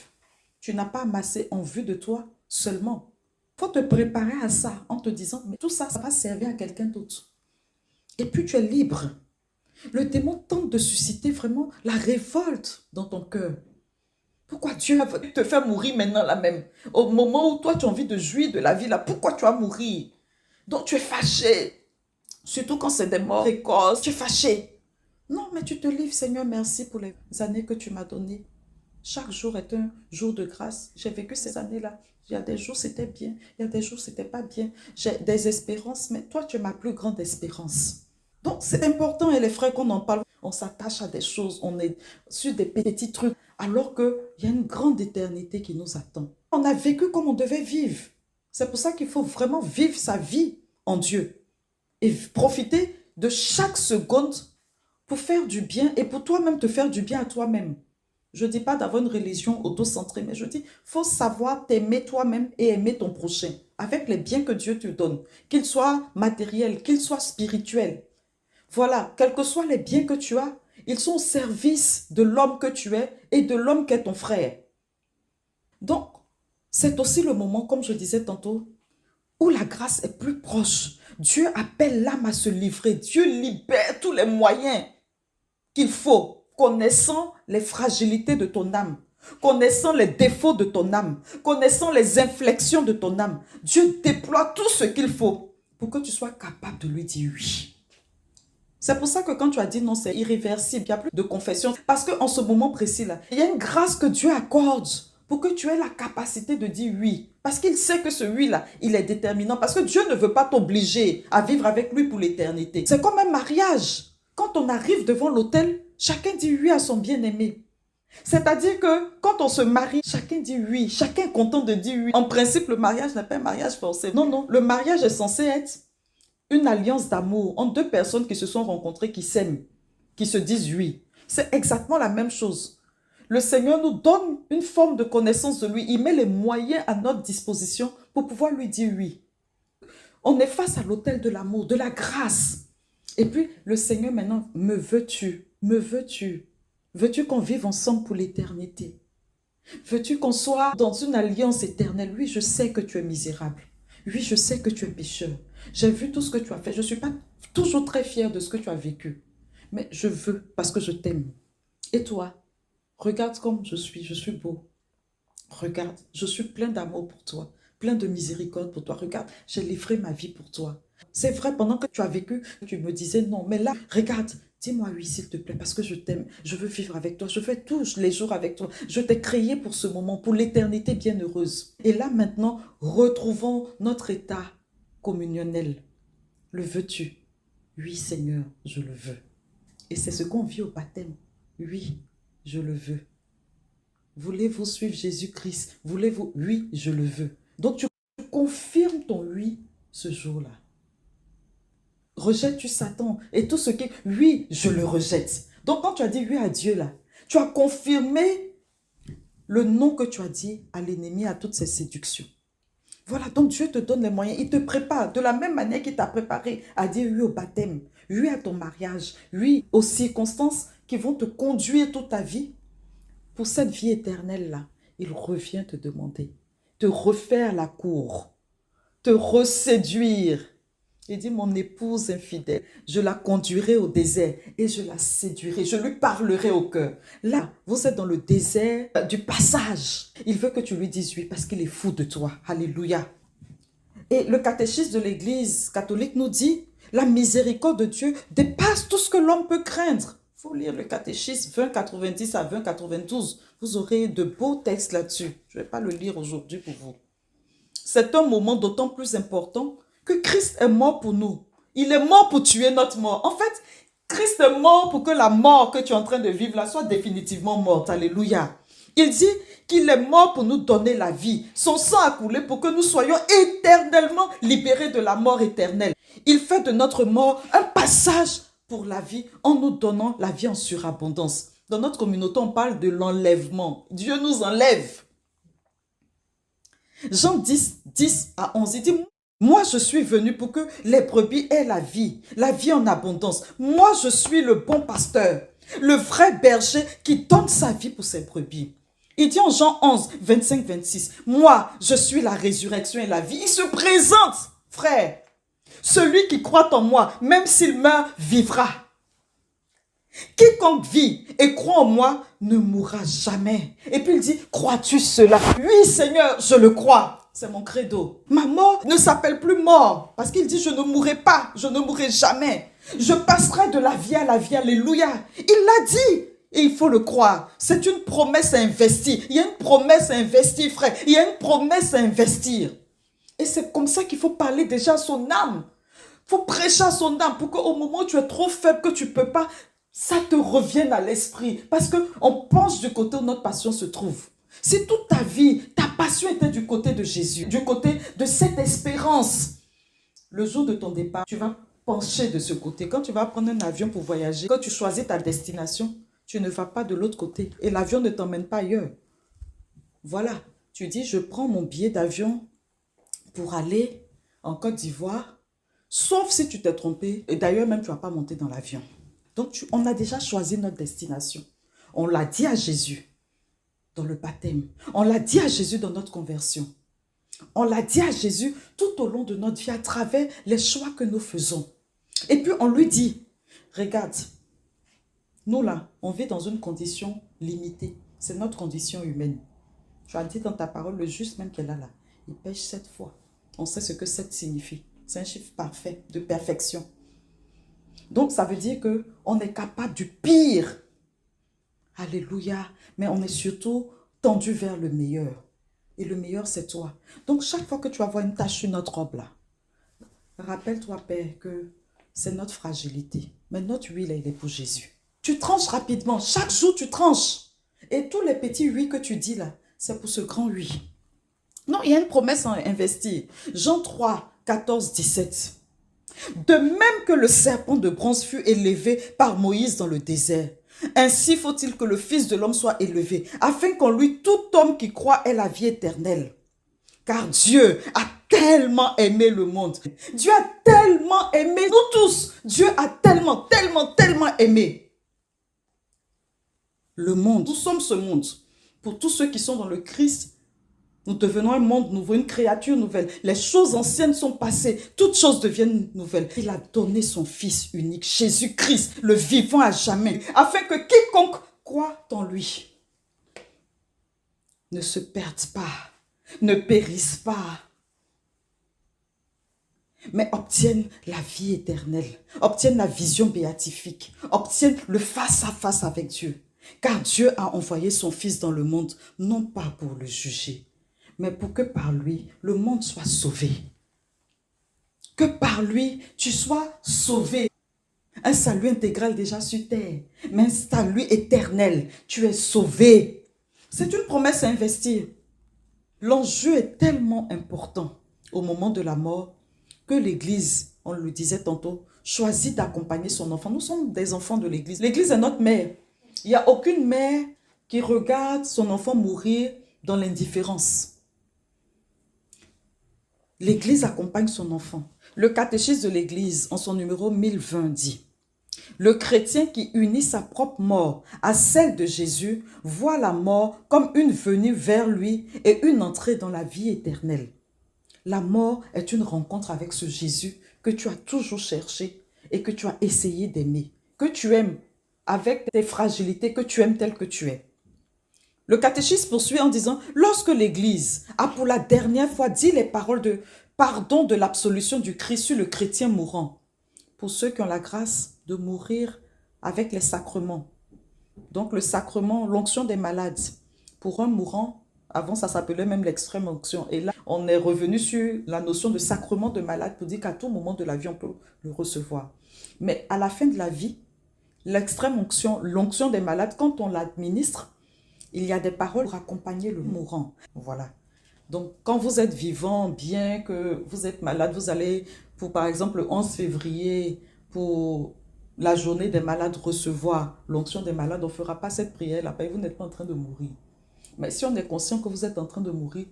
B: Tu n'as pas amassé en vue de toi seulement. Il faut te préparer à ça en te disant, mais tout ça, ça va servir à quelqu'un d'autre. Et puis tu es libre. Le démon tente de susciter vraiment la révolte dans ton cœur. Pourquoi Dieu a te faire mourir maintenant là même? Au moment où toi tu as envie de jouir de la vie là, pourquoi tu vas mourir? Donc tu es fâché. Surtout quand c'est des morts précoces, tu es fâché. Non, mais tu te livres, Seigneur, merci pour les années que tu m'as données. Chaque jour est un jour de grâce. J'ai vécu ces années-là. Il y a des jours, c'était bien. Il y a des jours, c'était pas bien. J'ai des espérances, mais toi, tu es ma plus grande espérance. Donc, c'est important, et les frères, qu'on en parle. On s'attache à des choses, on est sur des petits trucs, alors qu'il y a une grande éternité qui nous attend. On a vécu comme on devait vivre. C'est pour ça qu'il faut vraiment vivre sa vie en Dieu et profiter de chaque seconde pour faire du bien et pour toi-même te faire du bien à toi-même. Je ne dis pas d'avoir une religion auto-centrée, mais je dis, il faut savoir t'aimer toi-même et aimer ton prochain avec les biens que Dieu te donne, qu'ils soient matériels, qu'ils soient spirituels. Voilà, quels que soient les biens que tu as, ils sont au service de l'homme que tu es et de l'homme qu'est ton frère. Donc, c'est aussi le moment, comme je disais tantôt, où la grâce est plus proche. Dieu appelle l'âme à se livrer. Dieu libère tous les moyens qu'il faut, connaissant les fragilités de ton âme, connaissant les défauts de ton âme, connaissant les inflexions de ton âme. Dieu déploie tout ce qu'il faut pour que tu sois capable de lui dire oui. C'est pour ça que quand tu as dit non, c'est irréversible, il n'y a plus de confession. Parce qu'en ce moment précis-là, il y a une grâce que Dieu accorde pour que tu aies la capacité de dire oui. Parce qu'il sait que ce oui-là, il est déterminant. Parce que Dieu ne veut pas t'obliger à vivre avec lui pour l'éternité. C'est comme un mariage. Quand on arrive devant l'autel, chacun dit oui à son bien-aimé. C'est-à-dire que quand on se marie, chacun dit oui. Chacun est content de dire oui. En principe, le mariage n'est pas un mariage forcé. Non, non. Le mariage est censé être une alliance d'amour entre deux personnes qui se sont rencontrées, qui s'aiment, qui se disent oui. C'est exactement la même chose. Le Seigneur nous donne une forme de connaissance de lui. Il met les moyens à notre disposition pour pouvoir lui dire oui. On est face à l'autel de l'amour, de la grâce. Et puis, le Seigneur maintenant, me veux-tu? Me veux-tu? Veux-tu qu'on vive ensemble pour l'éternité? Veux-tu qu'on soit dans une alliance éternelle? Oui, je sais que tu es misérable. Oui, je sais que tu es pécheur. J'ai vu tout ce que tu as fait. Je ne suis pas toujours très fière de ce que tu as vécu. Mais je veux parce que je t'aime. Et toi? Regarde comme je suis beau. Regarde, je suis plein d'amour pour toi, plein de miséricorde pour toi. Regarde, j'ai livré ma vie pour toi. C'est vrai, pendant que tu as vécu, tu me disais non, mais là, regarde, Dis-moi oui, s'il te plaît, parce que je t'aime. Je veux vivre avec toi. Je fais tous les jours avec toi. Je t'ai créé pour ce moment, pour l'éternité bienheureuse. Et là, maintenant, retrouvons notre état communionnel. Le veux-tu? Oui, Seigneur, je le veux. Et c'est ce qu'on vit au baptême. Oui, je le veux. Voulez-vous suivre Jésus-Christ? Voulez-vous? Oui, je le veux. Donc, tu confirmes ton oui ce jour-là. Rejette-tu Satan et tout ce qui est oui, je le rejette. Donc, quand tu as dit oui à Dieu, là, tu as confirmé le non que tu as dit à l'ennemi, à toutes ces séductions. Voilà, donc Dieu te donne les moyens. Il te prépare de la même manière qu'il t'a préparé à dire oui au baptême, oui à ton mariage, oui aux circonstances qui vont te conduire toute ta vie. Pour cette vie éternelle-là, il revient te demander, te refaire la cour, te reséduire. Il dit, mon épouse infidèle, je la conduirai au désert et je la séduirai, je lui parlerai au cœur. Là, vous êtes dans le désert du passage. Il veut que tu lui dises oui parce qu'il est fou de toi. Alléluia. Et le catéchisme de l'Église catholique nous dit, la miséricorde de Dieu dépasse tout ce que l'homme peut craindre. Il faut lire le catéchisme 2090 à 2092. Vous aurez de beaux textes là-dessus. Je ne vais pas le lire aujourd'hui pour vous. C'est un moment d'autant plus important que Christ est mort pour nous. Il est mort pour tuer notre mort. En fait, Christ est mort pour que la mort que tu es en train de vivre là soit définitivement morte. Alléluia. Il dit qu'il est mort pour nous donner la vie. Son sang a coulé pour que nous soyons éternellement libérés de la mort éternelle. Il fait de notre mort un passage pour la vie en nous donnant la vie en surabondance. Dans notre communauté, on parle de l'enlèvement. Dieu nous enlève. Jean 10, 10 à 11, il dit, moi je suis venu pour que les brebis aient la vie en abondance. Moi je suis le bon pasteur, le vrai berger qui donne sa vie pour ses brebis. Il dit en Jean 11, 25, 26, moi je suis la résurrection et la vie. Il se présente, frère. Celui qui croit en moi, même s'il meurt, vivra. Quiconque vit et croit en moi ne mourra jamais. Et puis il dit, crois-tu cela? Oui Seigneur, je le crois. C'est mon credo. Ma mort ne s'appelle plus mort. Parce qu'il dit, je ne mourrai pas, je ne mourrai jamais. Je passerai de la vie à la vie. Alléluia. Il l'a dit. Et il faut le croire. C'est une promesse à investir. Il y a une promesse à investir, frère. Il y a une promesse à investir. Et c'est comme ça qu'il faut parler déjà à son âme. Il faut prêcher à son âme pour qu'au moment où tu es trop faible, que tu ne peux pas, ça te revienne à l'esprit. Parce qu'on pense du côté où notre passion se trouve. Si toute ta vie, ta passion était du côté de Jésus, du côté de cette espérance, le jour de ton départ, tu vas pencher de ce côté. Quand tu vas prendre un avion pour voyager, quand tu choisis ta destination, tu ne vas pas de l'autre côté. Et l'avion ne t'emmène pas ailleurs. Voilà. Tu dis, je prends mon billet d'avion pour aller en Côte d'Ivoire, sauf si tu t'es trompé. Et d'ailleurs, même, tu ne vas pas monter dans l'avion. Donc, on a déjà choisi notre destination. On l'a dit à Jésus dans le baptême. On l'a dit à Jésus dans notre conversion. On l'a dit à Jésus tout au long de notre vie à travers les choix que nous faisons. Et puis, on lui dit, regarde, nous là, on vit dans une condition limitée. C'est notre condition humaine. Tu as dit dans ta parole, le juste même qu'elle a là, il pêche 7 fois. On sait ce que 7 signifie. C'est un chiffre parfait, de perfection. Donc, ça veut dire qu'on est capable du pire. Alléluia. Mais on est surtout tendu vers le meilleur. Et le meilleur, c'est toi. Donc, chaque fois que tu vas voir une tache sur notre robe là, rappelle-toi, Père, que c'est notre fragilité. Mais notre oui, là, il est pour Jésus. Tu tranches rapidement. Chaque jour, tu tranches. Et tous les petits oui que tu dis là, c'est pour ce grand oui. Non, il y a une promesse à investir. Jean 3, 14, 17. De même que le serpent de bronze fut élevé par Moïse dans le désert, ainsi faut-il que le Fils de l'homme soit élevé, afin qu'en lui tout homme qui croit ait la vie éternelle. Car Dieu a tellement aimé le monde. Dieu a tellement aimé nous tous. Dieu a tellement, tellement, tellement aimé le monde. Nous sommes ce monde. Pour tous ceux qui sont dans le Christ, nous devenons un monde nouveau, une créature nouvelle. Les choses anciennes sont passées. Toutes choses deviennent nouvelles. Il a donné son Fils unique, Jésus-Christ, le vivant à jamais, afin que quiconque croit en lui ne se perde pas, ne périsse pas, mais obtiennent la vie éternelle, obtiennent la vision béatifique, obtiennent le face-à-face avec Dieu. Car Dieu a envoyé son Fils dans le monde, non pas pour le juger, mais pour que par lui, le monde soit sauvé. Que par lui, tu sois sauvé. Un salut intégral déjà sur terre, mais un salut éternel, tu es sauvé. C'est une promesse à investir. L'enjeu est tellement important au moment de la mort que l'Église, on le disait tantôt, choisit d'accompagner son enfant. Nous sommes des enfants de l'Église. L'Église est notre mère. Il n'y a aucune mère qui regarde son enfant mourir dans l'indifférence. L'Église accompagne son enfant. Le catéchisme de l'Église, en son numéro 1020, dit: le chrétien qui unit sa propre mort à celle de Jésus voit la mort comme une venue vers lui et une entrée dans la vie éternelle. La mort est une rencontre avec ce Jésus que tu as toujours cherché et que tu as essayé d'aimer, que tu aimes avec tes fragilités, que tu aimes tel que tu es. Le catéchisme poursuit en disant: lorsque l'Église a pour la dernière fois dit les paroles de pardon de l'absolution du Christ sur le chrétien mourant, pour ceux qui ont la grâce de mourir avec les sacrements. Donc le sacrement, l'onction des malades. Pour un mourant, avant ça s'appelait même l'extrême onction. Et là, on est revenu sur la notion de sacrement de malade pour dire qu'à tout moment de la vie, on peut le recevoir. Mais à la fin de la vie, l'extrême onction, l'onction des malades, quand on l'administre, il y a des paroles pour accompagner le mourant. Voilà. Donc, quand vous êtes vivant, bien que vous êtes malade, vous allez, pour par exemple le 11 février, pour la journée des malades, recevoir l'onction des malades, on ne fera pas cette prière-là, vous n'êtes pas en train de mourir. Mais si on est conscient que vous êtes en train de mourir,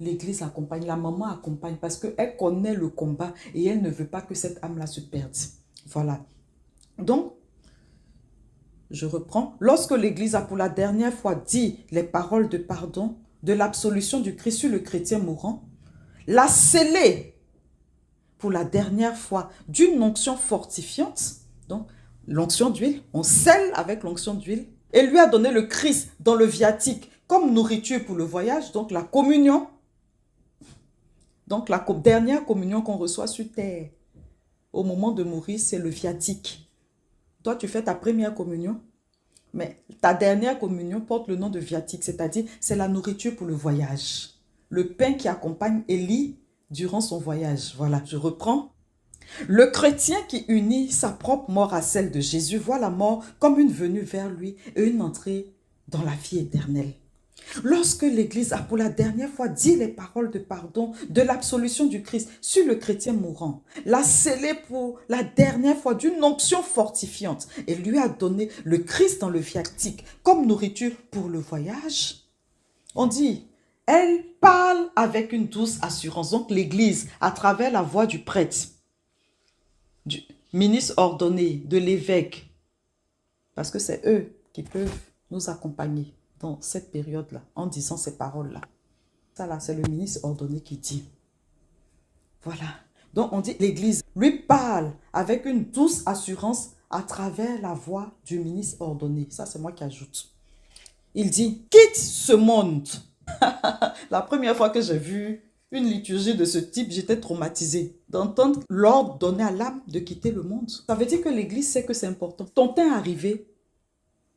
B: l'Église accompagne, la maman accompagne, parce qu'elle connaît le combat et elle ne veut pas que cette âme-là se perde. Voilà. Donc, je reprends. Lorsque l'Église a pour la dernière fois dit les paroles de pardon, de l'absolution du Christ sur le chrétien mourant, l'a scellé pour la dernière fois d'une onction fortifiante, donc l'onction d'huile, on scelle avec l'onction d'huile, et lui a donné le Christ dans le viatique comme nourriture pour le voyage, donc la communion, donc la dernière communion qu'on reçoit sur terre au moment de mourir, c'est le viatique. Toi, tu fais ta première communion, mais ta dernière communion porte le nom de viatique, c'est-à-dire c'est la nourriture pour le voyage. Le pain qui accompagne Élie durant son voyage. Voilà, je reprends. Le chrétien qui unit sa propre mort à celle de Jésus voit la mort comme une venue vers lui et une entrée dans la vie éternelle. Lorsque l'Église a pour la dernière fois dit les paroles de pardon, de l'absolution du Christ sur le chrétien mourant, l'a scellé pour la dernière fois d'une onction fortifiante et lui a donné le Christ dans le viatique comme nourriture pour le voyage, on dit, elle parle avec une douce assurance. Donc l'Église, à travers la voix du prêtre, du ministre ordonné, de l'évêque, parce que c'est eux qui peuvent nous accompagner dans cette période-là, en disant ces paroles-là. Ça là, c'est le ministre ordonné qui dit. Voilà. Donc on dit, l'Église lui parle avec une douce assurance à travers la voix du ministre ordonné. Ça, c'est moi qui ajoute. Il dit, quitte ce monde. La première fois que j'ai vu une liturgie de ce type, j'étais traumatisée d'entendre l'ordre donné à l'âme de quitter le monde. Ça veut dire que l'Église sait que c'est important. Ton temps est arrivé.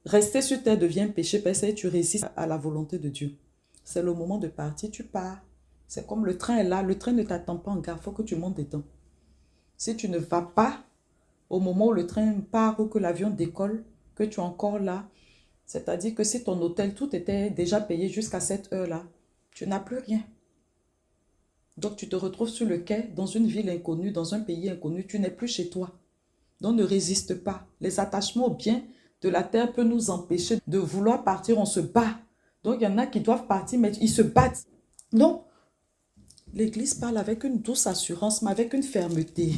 B: Rester sur terre devient péché parce que tu résistes à la volonté de Dieu. C'est le moment de partir, tu pars. C'est comme le train est là, le train ne t'attend pas en gare, il faut que tu montes dedans. Si tu ne vas pas au moment où le train part ou que l'avion décolle, que tu es encore là, c'est-à-dire que si ton hôtel, tout était déjà payé jusqu'à cette heure-là, tu n'as plus rien. Donc tu te retrouves sur le quai, dans une ville inconnue, dans un pays inconnu, tu n'es plus chez toi. Donc ne résiste pas. Les attachements aux biens de la terre peuvent nous empêcher de vouloir partir, on se bat. Donc il y en a qui doivent partir, mais ils se battent. Donc, l'Église parle avec une douce assurance, mais avec une fermeté.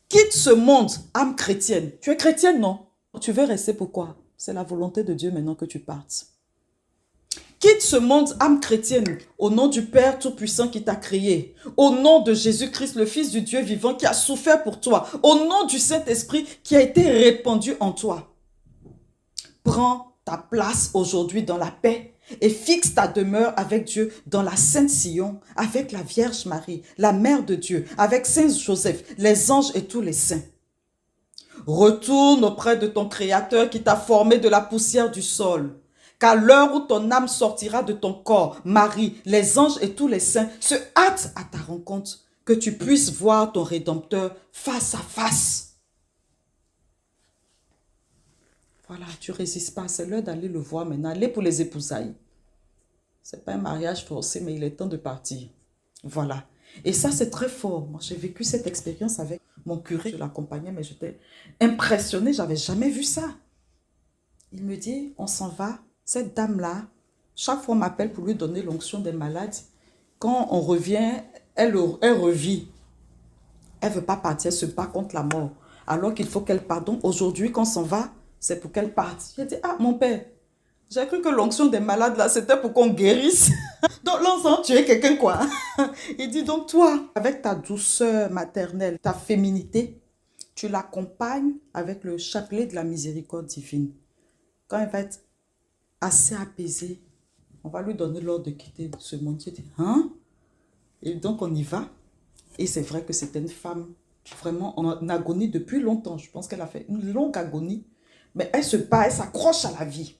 B: Quitte ce monde, âme chrétienne. Tu es chrétienne, non? Tu veux rester pourquoi? C'est la volonté de Dieu maintenant que tu partes. Quitte ce monde, âme chrétienne, au nom du Père Tout-Puissant qui t'a créé, au nom de Jésus-Christ, le Fils du Dieu vivant qui a souffert pour toi, au nom du Saint-Esprit qui a été répandu en toi. Prends ta place aujourd'hui dans la paix et fixe ta demeure avec Dieu dans la Sainte Sion, avec la Vierge Marie, la Mère de Dieu, avec Saint Joseph, les anges et tous les saints. Retourne auprès de ton Créateur qui t'a formé de la poussière du sol. Qu'à l'heure où ton âme sortira de ton corps, Marie, les anges et tous les saints se hâtent à ta rencontre, que tu puisses voir ton Rédempteur face à face. Voilà, tu ne résistes pas, c'est l'heure d'aller le voir maintenant. Allez pour les épousailles. Ce n'est pas un mariage forcé, mais il est temps de partir. Voilà. Et ça, c'est très fort. Moi, j'ai vécu cette expérience avec mon curé. Je l'accompagnais, mais j'étais impressionnée. Je n'avais jamais vu ça. Il me dit, on s'en va. Cette dame-là, chaque fois, on m'appelle pour lui donner l'onction des malades. Quand on revient, elle revit. Elle ne veut pas partir, elle se bat contre la mort. Alors qu'il faut qu'elle parte. Donc, aujourd'hui, quand on s'en va, c'est pour qu'elle parte. J'ai dit, ah, mon père, j'ai cru que l'onction des malades, là, c'était pour qu'on guérisse. Donc, l'enfant, tu es quelqu'un, quoi. Il dit, donc, toi, avec ta douceur maternelle, ta féminité, tu l'accompagnes avec le chapelet de la miséricorde divine. Quand elle va être assez apaisée, on va lui donner l'ordre de quitter ce monde. J'ai dit, hein? Et donc, on y va. Et c'est vrai que c'était une femme vraiment en agonie depuis longtemps. Je pense qu'elle a fait une longue agonie. Mais elle se bat, elle s'accroche à la vie.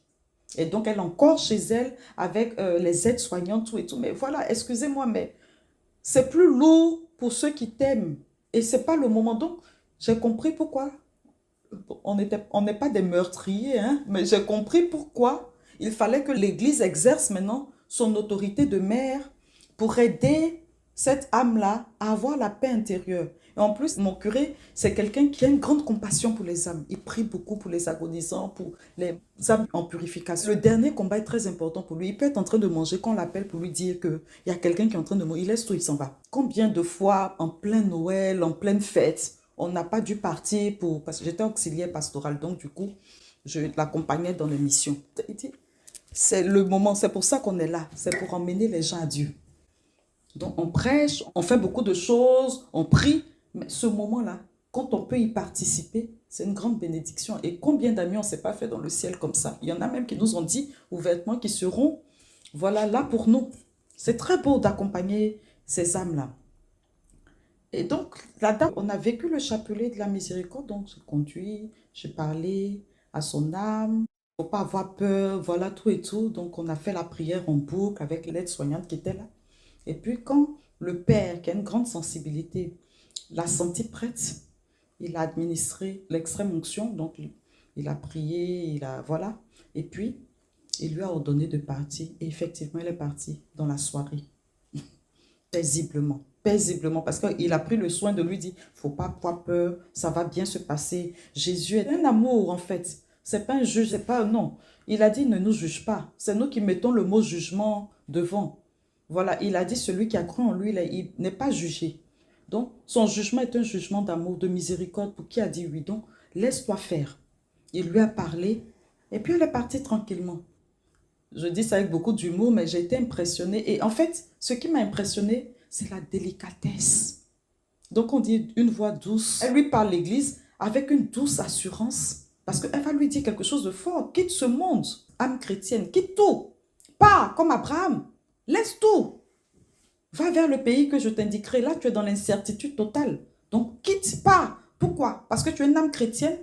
B: Et donc, elle est encore chez elle avec les aides-soignantes, tout et tout. Mais voilà, excusez-moi, mais c'est plus lourd pour ceux qui t'aiment. Et ce n'est pas le moment. Donc, j'ai compris pourquoi. On n'est pas des meurtriers, hein, mais j'ai compris pourquoi il fallait que l'Église exerce maintenant son autorité de mère pour aider cette âme-là à avoir la paix intérieure. Et en plus, mon curé, c'est quelqu'un qui a une grande compassion pour les âmes. Il prie beaucoup pour les agonisants, pour les âmes en purification. Le dernier combat est très important pour lui. Il peut être en train de manger, qu'on l'appelle pour lui dire qu'il y a quelqu'un qui est en train de mourir. Il laisse tout, il s'en va. Combien de fois, en plein Noël, en pleine fête, on n'a pas dû partir pour... Parce que j'étais auxiliaire pastoral, donc du coup, je l'accompagnais dans les missions. Il dit, c'est le moment, c'est pour ça qu'on est là. C'est pour emmener les gens à Dieu. Donc, on prêche, on fait beaucoup de choses, on prie. Mais ce moment-là, quand on peut y participer, c'est une grande bénédiction. Et combien d'amis on ne s'est pas fait dans le ciel comme ça? Il y en a même qui nous ont dit ouvertement qu'ils seront, voilà, là pour nous. C'est très beau d'accompagner ces âmes-là. Et donc, la dame, on a vécu le chapelet de la miséricorde. Donc, j'ai conduit, j'ai parlé à son âme. Il ne faut pas avoir peur, voilà, tout et tout. Donc, on a fait la prière en boucle avec l'aide-soignante qui était là. Et puis, quand le père, qui a une grande sensibilité, l'a senti prête, il a administré l'extrême onction, donc il a prié, voilà. Et puis, il lui a ordonné de partir. Et effectivement, elle est partie dans la soirée. Paisiblement, paisiblement, parce qu'il a pris le soin de lui dire, il ne faut pas avoir peur, ça va bien se passer. Jésus est un amour, en fait. Ce n'est pas un juge, c'est pas un non. Il a dit, ne nous juge pas. C'est nous qui mettons le mot jugement devant. Voilà, il a dit, celui qui a cru en lui, il n'est pas jugé. Donc, son jugement est un jugement d'amour, de miséricorde pour qui a dit oui. Donc, laisse-toi faire. Il lui a parlé et puis elle est partie tranquillement. Je dis ça avec beaucoup d'humour, mais j'ai été impressionnée. Et en fait, ce qui m'a impressionnée, c'est la délicatesse. Donc, on dit une voix douce. Elle lui parle l'église avec une douce assurance parce qu'elle va lui dire quelque chose de fort. Quitte ce monde, âme chrétienne, quitte tout. Pas comme Abraham. Laisse tout. Va vers le pays que je t'indiquerai. Là, tu es dans l'incertitude totale. Donc, quitte pas. Pourquoi? Parce que tu es une âme chrétienne.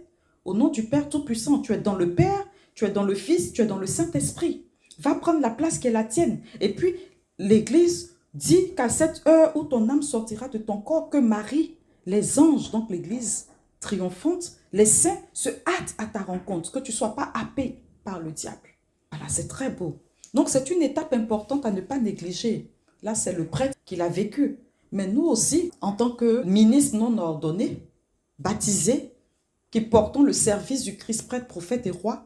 B: Au nom du Père Tout-Puissant, tu es dans le Père, tu es dans le Fils, tu es dans le Saint-Esprit. Va prendre la place qui est la tienne. Et puis, l'Église dit qu'à cette heure où ton âme sortira de ton corps, que Marie, les anges, donc l'Église triomphante, les saints se hâtent à ta rencontre, que tu ne sois pas happé par le diable. Voilà, c'est très beau. Donc, c'est une étape importante à ne pas négliger. Là, c'est le prêtre qui l'a vécu. Mais nous aussi, en tant que ministres non ordonnés, baptisés, qui portons le service du Christ prêtre, prophète et roi,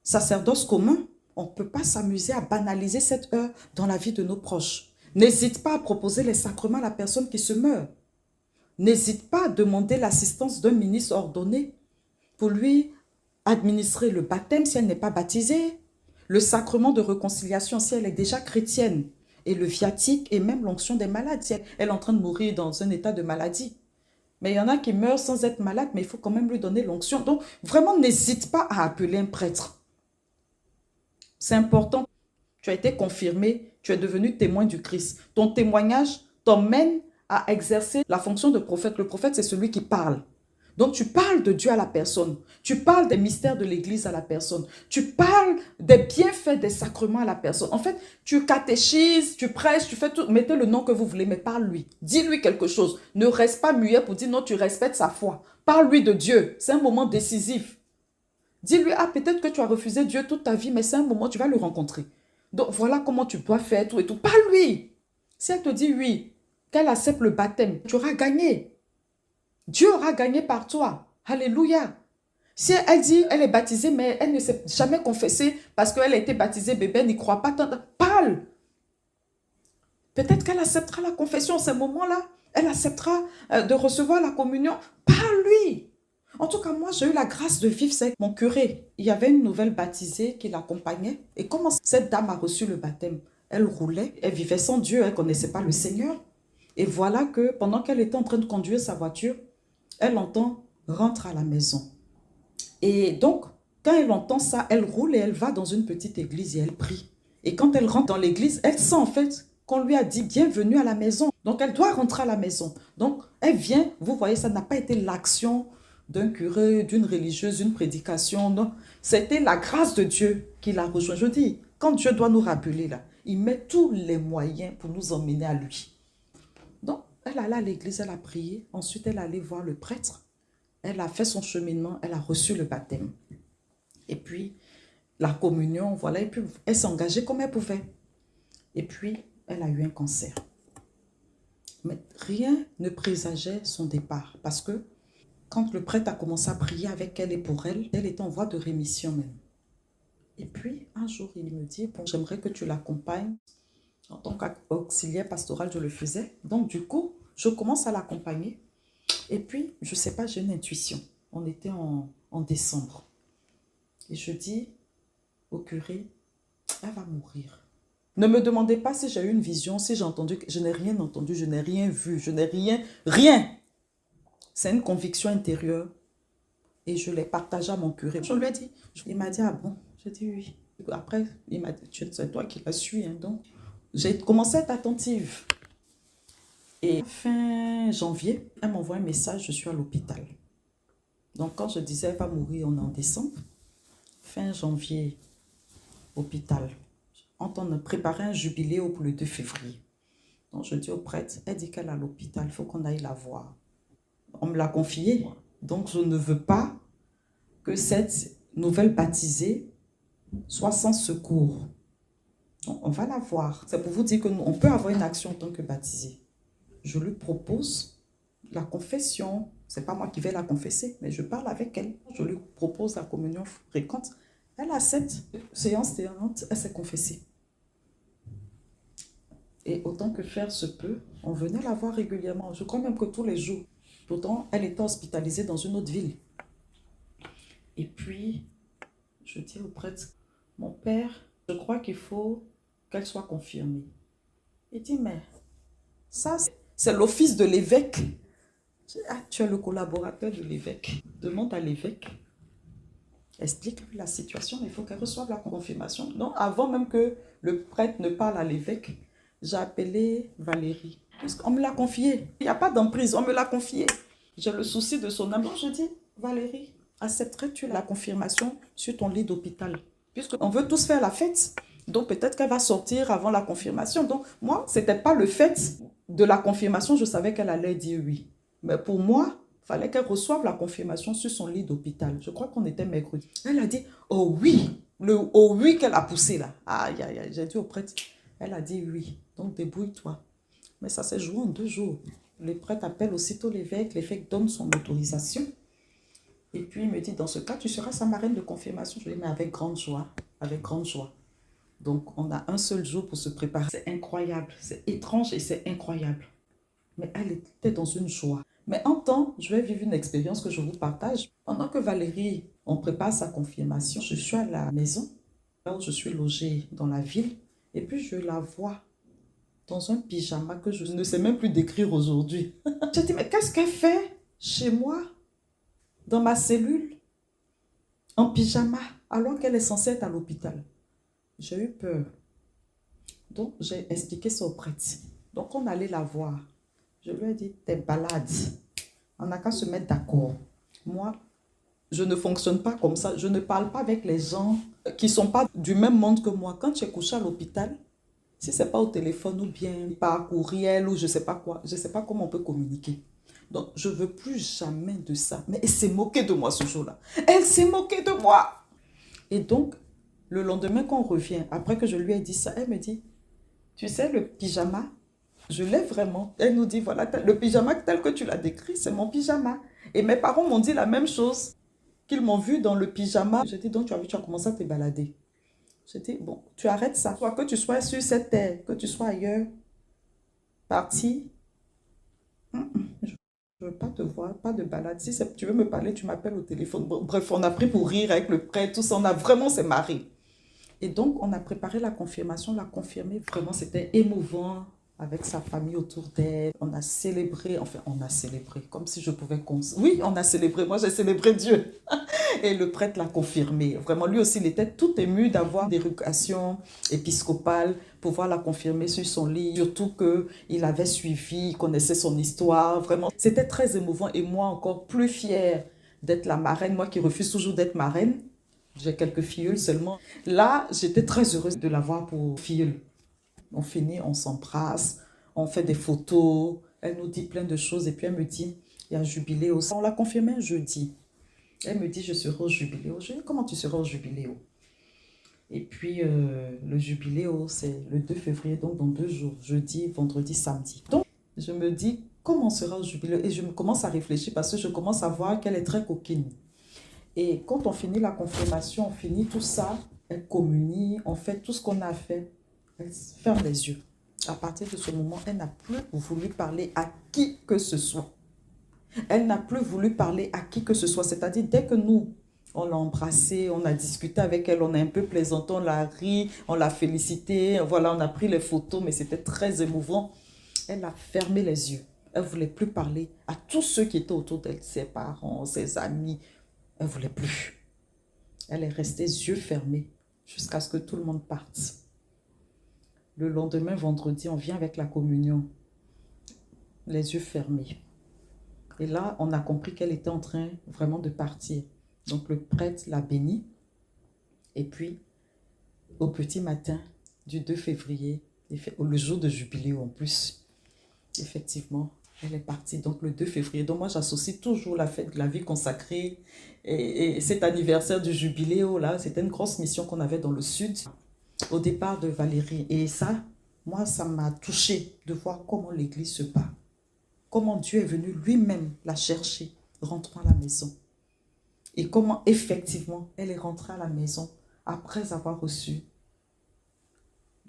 B: sacerdoce commun, on ne peut pas s'amuser à banaliser cette heure dans la vie de nos proches. N'hésite pas à proposer les sacrements à la personne qui se meurt. N'hésite pas à demander l'assistance d'un ministre ordonné pour lui administrer le baptême si elle n'est pas baptisée, le sacrement de réconciliation si elle est déjà chrétienne, et le viatique et même l'onction des malades si elle est en train de mourir dans un état de maladie. Mais il y en a qui meurent sans être malades, mais il faut quand même lui donner l'onction. Donc, vraiment, n'hésite pas à appeler un prêtre. C'est important. Tu as été confirmé, tu es devenu témoin du Christ. Ton témoignage t'emmène à exercer la fonction de prophète. Le prophète, c'est celui qui parle. Donc, tu parles de Dieu à la personne. Tu parles des mystères de l'Église à la personne. Tu parles des bienfaits des sacrements à la personne. En fait, tu catéchises, tu prêches, tu fais tout. Mettez le nom que vous voulez, mais parle-lui. Dis-lui quelque chose. Ne reste pas muet pour dire non, tu respectes sa foi. Parle-lui de Dieu. C'est un moment décisif. Dis-lui, ah, peut-être que tu as refusé Dieu toute ta vie, mais c'est un moment, tu vas le rencontrer. Donc, voilà comment tu dois faire tout et tout. Parle-lui. Si elle te dit oui, qu'elle accepte le baptême, tu auras gagné. Dieu aura gagné par toi. Alléluia. Si elle dit, elle est baptisée, mais elle ne s'est jamais confessée parce qu'elle a été baptisée bébé, elle n'y croit pas tant. Parle. Peut-être qu'elle acceptera la confession en ce moment-là. Elle acceptera de recevoir la communion. Parle-lui. En tout cas, moi, j'ai eu la grâce de vivre avec mon curé. Il y avait une nouvelle baptisée qui l'accompagnait. Et comment cette dame a reçu le baptême? Elle roulait, elle vivait sans Dieu, elle ne connaissait pas le Seigneur. Et voilà que pendant qu'elle était en train de conduire sa voiture, elle entend « rentre à la maison ». Et donc, quand elle entend ça, elle roule et elle va dans une petite église et elle prie. Et quand elle rentre dans l'église, elle sent en fait qu'on lui a dit « bienvenue à la maison ». Donc, elle doit rentrer à la maison. Donc, elle vient, vous voyez, ça n'a pas été l'action d'un curé, d'une religieuse, une prédication, non. C'était la grâce de Dieu qui l'a rejoint. Je dis, quand Dieu doit nous rappeler là, il met tous les moyens pour nous emmener à lui. Donc, elle allait à l'église, elle a prié. Ensuite, elle allait voir le prêtre. Elle a fait son cheminement, elle a reçu le baptême. Et puis, la communion, voilà. Et puis, elle s'est engagée comme elle pouvait. Et puis, elle a eu un cancer. Mais rien ne présageait son départ. Parce que, quand le prêtre a commencé à prier avec elle et pour elle, elle était en voie de rémission même. Et puis, un jour, il me dit, bon, j'aimerais que tu l'accompagnes. En tant qu'auxiliaire pastoral, je le faisais. Donc, du coup, je commence à l'accompagner. Et puis, je ne sais pas, j'ai une intuition. On était en décembre. Et je dis au curé, elle va mourir. Ne me demandez pas si j'ai eu une vision, si j'ai entendu. Je n'ai rien entendu, je n'ai rien vu, je n'ai rien. C'est une conviction intérieure. Et je l'ai partagé à mon curé. Je lui ai dit, il m'a dit, ah bon? J'ai dit oui. Après, il m'a dit, c'est toi qui l'as su. Hein, donc, j'ai commencé à être attentive. Et fin janvier, elle m'envoie un message, je suis à l'hôpital. Donc, quand je disais, elle va mourir, on est en décembre. Fin janvier, hôpital. On préparait un jubilé pour le 2 février. Donc, je dis au prêtre, elle dit qu'elle est à l'hôpital, il faut qu'on aille la voir. On me l'a confié. Donc, je ne veux pas que cette nouvelle baptisée soit sans secours. Donc, on va la voir. C'est pour vous dire qu'on peut avoir une action en tant que baptisé. Je lui propose la confession. Ce n'est pas moi qui vais la confesser, mais je parle avec elle. Je lui propose la communion fréquente. Elle accepte. Séance tenante, elle s'est confessée. Et autant que faire se peut, on venait la voir régulièrement. Je crois même que tous les jours. Pourtant, elle était hospitalisée dans une autre ville. Et puis, je dis au prêtre, mon père, je crois qu'il faut qu'elle soit confirmée. Il dit, mais ça, c'est l'office de l'évêque. Ah, tu es le collaborateur de l'évêque. Demande à l'évêque. Explique-lui la situation. Il faut qu'elle reçoive la confirmation. Donc, avant même que le prêtre ne parle à l'évêque, j'ai appelé Valérie. On me l'a confié. Il n'y a pas d'emprise, on me l'a confié. J'ai le souci de son âme. Donc, je dis, Valérie, accepterais-tu la confirmation sur ton lit d'hôpital? Puisqu'on veut tous faire la fête. Donc, peut-être qu'elle va sortir avant la confirmation. Donc, moi, ce n'était pas le fait de la confirmation. Je savais qu'elle allait dire oui. Mais pour moi, il fallait qu'elle reçoive la confirmation sur son lit d'hôpital. Je crois qu'on était mercredi. Elle a dit, oh oui. Le oh oui qu'elle a poussé là. Aïe, aïe, aïe. J'ai dit au prêtre, elle a dit oui. Donc, débrouille-toi. Mais ça s'est joué en 2 jours. Le prêtre appelle aussitôt l'évêque donne son autorisation. Et puis il me dit, dans ce cas, tu seras sa marraine de confirmation. Je lui dis, mais avec grande joie, avec grande joie. Donc on a un seul jour pour se préparer. C'est incroyable, c'est étrange et c'est incroyable. Mais elle était dans une joie. Mais en temps, je vais vivre une expérience que je vous partage. Pendant que Valérie, on prépare sa confirmation, je suis à la maison, là où je suis logée dans la ville, et puis je la vois dans un pyjama que je ne sais même plus décrire aujourd'hui. J'ai dit, mais qu'est-ce qu'elle fait chez moi, dans ma cellule, en pyjama, alors qu'elle est censée être à l'hôpital? J'ai eu peur. Donc, j'ai expliqué ça au prêtre. Donc, on allait la voir. Je lui ai dit, t'es balade. On n'a qu'à se mettre d'accord. Moi, je ne fonctionne pas comme ça. Je ne parle pas avec les gens qui ne sont pas du même monde que moi. Quand tu es couché à l'hôpital, si ce n'est pas au téléphone ou bien par courriel ou je ne sais pas quoi, je ne sais pas comment on peut communiquer. Donc, je ne veux plus jamais de ça. Mais elle s'est moquée de moi ce jour-là. Elle s'est moquée de moi. Et donc, le lendemain qu'on revient, après que je lui ai dit ça, elle me dit, tu sais, le pyjama, je l'ai vraiment. Elle nous dit, voilà, le pyjama tel que tu l'as décrit, c'est mon pyjama. Et mes parents m'ont dit la même chose, qu'ils m'ont vu dans le pyjama. J'ai dit, donc tu as vu, tu as commencé à te balader. J'ai dit, bon, tu arrêtes ça. Soit que tu sois sur cette terre, que tu sois ailleurs, parti. Je ne veux pas te voir, pas de balade. Si tu veux me parler, tu m'appelles au téléphone. Bon, bref, on a pris pour rire avec le prêtre, tout ça. On a vraiment s'est marré. Et donc, on a préparé la confirmation, l'a confirmé. Vraiment, c'était émouvant avec sa famille autour d'elle. On a célébré, enfin, on a célébré, comme si je pouvais... Oui, on a célébré. Moi, j'ai célébré Dieu. Et le prêtre l'a confirmé. Vraiment, lui aussi, il était tout ému d'avoir des éducation épiscopale, pouvoir la confirmer sur son lit. Surtout qu'il avait suivi, il connaissait son histoire. Vraiment, c'était très émouvant. Et moi, encore plus fière d'être la marraine. Moi qui refuse toujours d'être marraine. J'ai quelques filleuls seulement. Là, j'étais très heureuse de l'avoir pour filleule. On finit, on s'embrasse, on fait des photos. Elle nous dit plein de choses. Et puis elle me dit, il y a un jubiléo. On l'a confirmé un jeudi. Elle me dit, je serai au jubiléo. Je lui dis, comment tu seras au jubiléo? Et puis, le jubiléo, c'est le 2 février, donc dans 2 jours, jeudi, vendredi, samedi. Donc, je me dis, comment on sera au jubiléo? Et je me commence à réfléchir parce que je commence à voir qu'elle est très coquine. Et quand on finit la confirmation, on finit tout ça, elle communie, on fait tout ce qu'on a fait. Elle ferme les yeux. À partir de ce moment, elle n'a plus voulu parler à qui que ce soit. Elle n'a plus voulu parler à qui que ce soit. C'est-à-dire, dès que nous, on l'a embrassée, on a discuté avec elle, on a un peu plaisanté, on l'a ri, on l'a félicité. Voilà, on a pris les photos, mais c'était très émouvant. Elle a fermé les yeux. Elle ne voulait plus parler à tous ceux qui étaient autour d'elle, ses parents, ses amis. Elle ne voulait plus. Elle est restée yeux fermés jusqu'à ce que tout le monde parte. Le lendemain, vendredi, on vient avec la communion. Les yeux fermés. Et là, on a compris qu'elle était en train vraiment de partir. Donc, le prêtre l'a bénie. Et puis, au petit matin du 2 février, le jour de jubilé en plus, effectivement, elle est partie. Donc, le 2 février. Donc, moi, j'associe toujours la fête de la vie consacrée et cet anniversaire du jubiléo, là, c'était une grosse mission qu'on avait dans le sud, au départ de Valérie. Et ça, moi, ça m'a touchée de voir comment l'église se bat. Comment Dieu est venu lui-même la chercher, rentrant à la maison. Et comment, effectivement, elle est rentrée à la maison après avoir reçu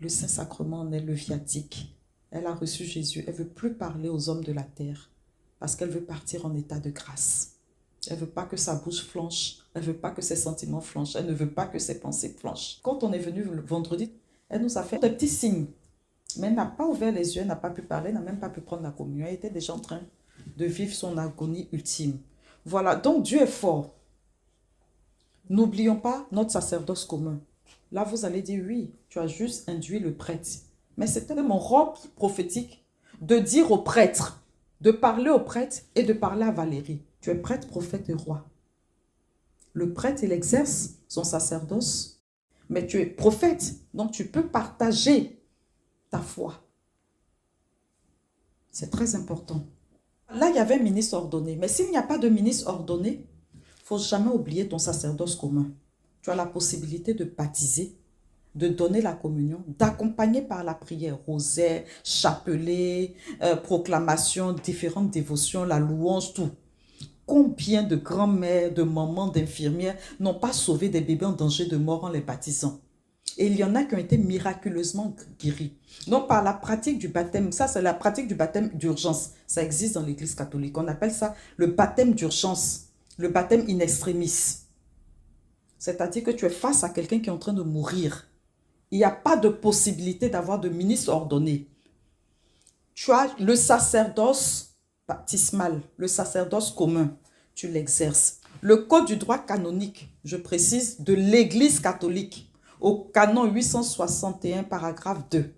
B: le Saint-Sacrement en elle, le viatique. Elle a reçu Jésus. Elle ne veut plus parler aux hommes de la terre parce qu'elle veut partir en état de grâce. Elle ne veut pas que sa bouche flanche. Elle ne veut pas que ses sentiments flanchent. Elle ne veut pas que ses pensées flanchent. Quand on est venu le vendredi, elle nous a fait des petits signes. Mais elle n'a pas ouvert les yeux, elle n'a pas pu parler, elle n'a même pas pu prendre la communion. Elle était déjà en train de vivre son agonie ultime. Voilà, donc Dieu est fort. N'oublions pas notre sacerdoce commun. Là, vous allez dire, oui, tu as juste induit le prêtre. Mais c'était mon rôle prophétique de dire au prêtre, de parler au prêtre et de parler à Valérie. Tu es prêtre, prophète et roi. Le prêtre, il exerce son sacerdoce, mais tu es prophète, donc tu peux partager ta foi. C'est très important. Là, il y avait un ministre ordonné. Mais s'il n'y a pas de ministre ordonné, il ne faut jamais oublier ton sacerdoce commun. Tu as la possibilité de baptiser, de donner la communion, d'accompagner par la prière, rosaire, chapelet, proclamation, différentes dévotions, la louange, tout. Combien de grands-mères, de mamans, d'infirmières n'ont pas sauvé des bébés en danger de mort en les baptisant? Et il y en a qui ont été miraculeusement guéris. Donc, par la pratique du baptême, ça c'est la pratique du baptême d'urgence. Ça existe dans l'église catholique. On appelle ça le baptême d'urgence, le baptême in extremis. C'est-à-dire que tu es face à quelqu'un qui est en train de mourir. Il n'y a pas de possibilité d'avoir de ministre ordonné. Tu as le sacerdoce baptismal, le sacerdoce commun. Tu l'exerces. Le code du droit canonique, je précise, de l'église catholique, au canon 861, paragraphe 2.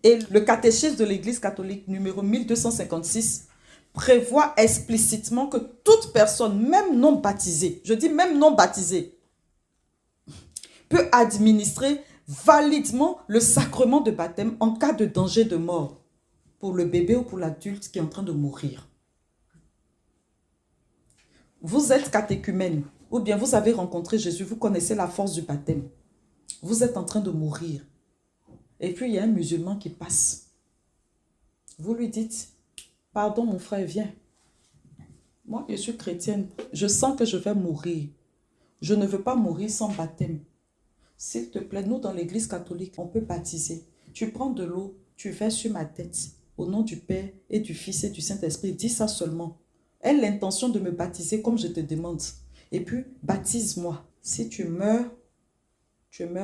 B: Et le catéchisme de l'Église catholique numéro 1256 prévoit explicitement que toute personne, même non baptisée, je dis même non baptisée, peut administrer validement le sacrement de baptême en cas de danger de mort pour le bébé ou pour l'adulte qui est en train de mourir. Vous êtes catéchumène ou bien vous avez rencontré Jésus, vous connaissez la force du baptême. Vous êtes en train de mourir. Et puis il y a un musulman qui passe. Vous lui dites, pardon mon frère, viens. Moi, je suis chrétienne. Je sens que je vais mourir. Je ne veux pas mourir sans baptême. S'il te plaît, nous dans l'église catholique, on peut baptiser. Tu prends de l'eau, tu verses sur ma tête. Au nom du Père et du Fils et du Saint-Esprit, dis ça seulement. Aie l'intention de me baptiser comme je te demande. Et puis, baptise-moi. Si tu meurs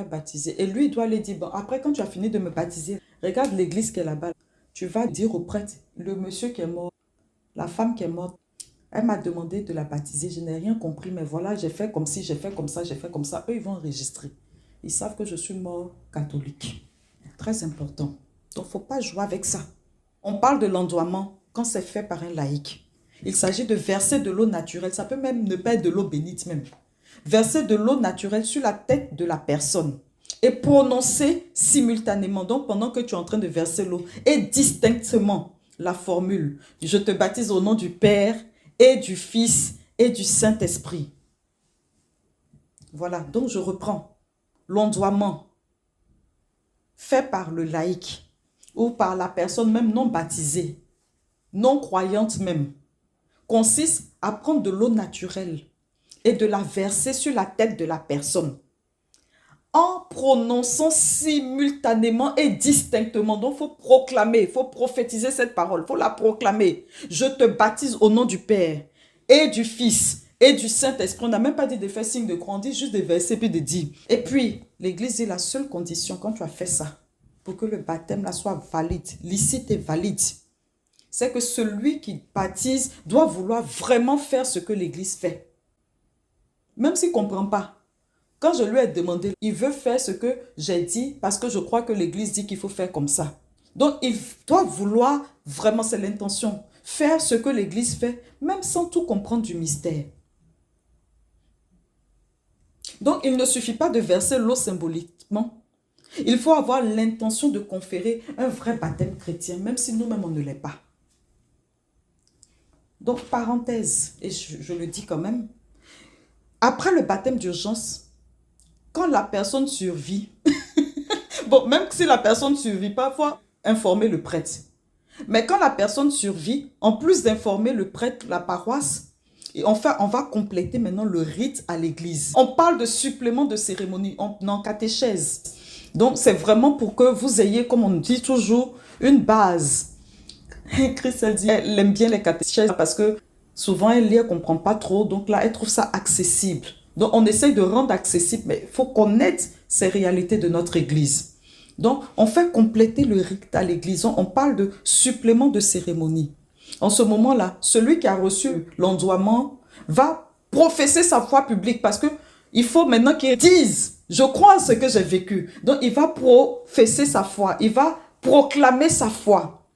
B: baptisé. Et lui, il doit aller dire, bon, après quand tu as fini de me baptiser, regarde l'église qui est là-bas. Tu vas dire au prêtre, le monsieur qui est mort, la femme qui est morte, elle m'a demandé de la baptiser. Je n'ai rien compris, mais voilà, j'ai fait comme ci, j'ai fait comme ça, j'ai fait comme ça. Eux, ils vont enregistrer. Ils savent que je suis mort catholique. Très important. Donc, il ne faut pas jouer avec ça. On parle de l'endoiement quand c'est fait par un laïc. Il s'agit de verser de l'eau naturelle. Ça peut même ne pas être de l'eau bénite même. Verser de l'eau naturelle sur la tête de la personne et prononcer simultanément, donc pendant que tu es en train de verser l'eau, et distinctement la formule « Je te baptise au nom du Père et du Fils et du Saint-Esprit ». Voilà, donc je reprends. L'ondoiement fait par le laïc ou par la personne même non baptisée, non croyante même, consiste à prendre de l'eau naturelle et de la verser sur la tête de la personne en prononçant simultanément et distinctement. Donc, il faut proclamer, il faut prophétiser cette parole, il faut la proclamer. Je te baptise au nom du Père et du Fils et du Saint-Esprit. On n'a même pas dit de faire signe de croix, on dit juste de verser puis de dire. Et puis, l'Église dit la seule condition quand tu as fait ça, pour que le baptême là soit valide, licite et valide, c'est que celui qui baptise doit vouloir vraiment faire ce que l'Église fait. Même s'il ne comprend pas. Quand je lui ai demandé, il veut faire ce que j'ai dit parce que je crois que l'Église dit qu'il faut faire comme ça. Donc, il doit vouloir, vraiment, c'est l'intention, faire ce que l'Église fait, même sans tout comprendre du mystère. Donc, il ne suffit pas de verser l'eau symboliquement. Il faut avoir l'intention de conférer un vrai baptême chrétien, même si nous-mêmes, on ne l'est pas. Donc, parenthèse, et je le dis quand même, après le baptême d'urgence, quand la personne survit, bon, même si la personne ne survit pas, il faut informer le prêtre. Mais quand la personne survit, en plus d'informer le prêtre, la paroisse, et enfin, on va compléter maintenant le rite à l'église. On parle de supplément de cérémonie, en catéchèse. Donc, c'est vraiment pour que vous ayez, comme on dit toujours, une base. Chris, elle dit, elle aime bien les catéchèses parce que souvent, elle lit, elle ne comprend pas trop. Donc là, elle trouve ça accessible. Donc, on essaye de rendre accessible, mais il faut connaître ces réalités de notre église. Donc, on fait compléter le rite à l'église. On parle de supplément de cérémonie. En ce moment-là, celui qui a reçu l'ondoiement va professer sa foi publique parce qu'il faut maintenant qu'il dise « Je crois en ce que j'ai vécu ». Donc, il va professer sa foi. Il va proclamer sa foi.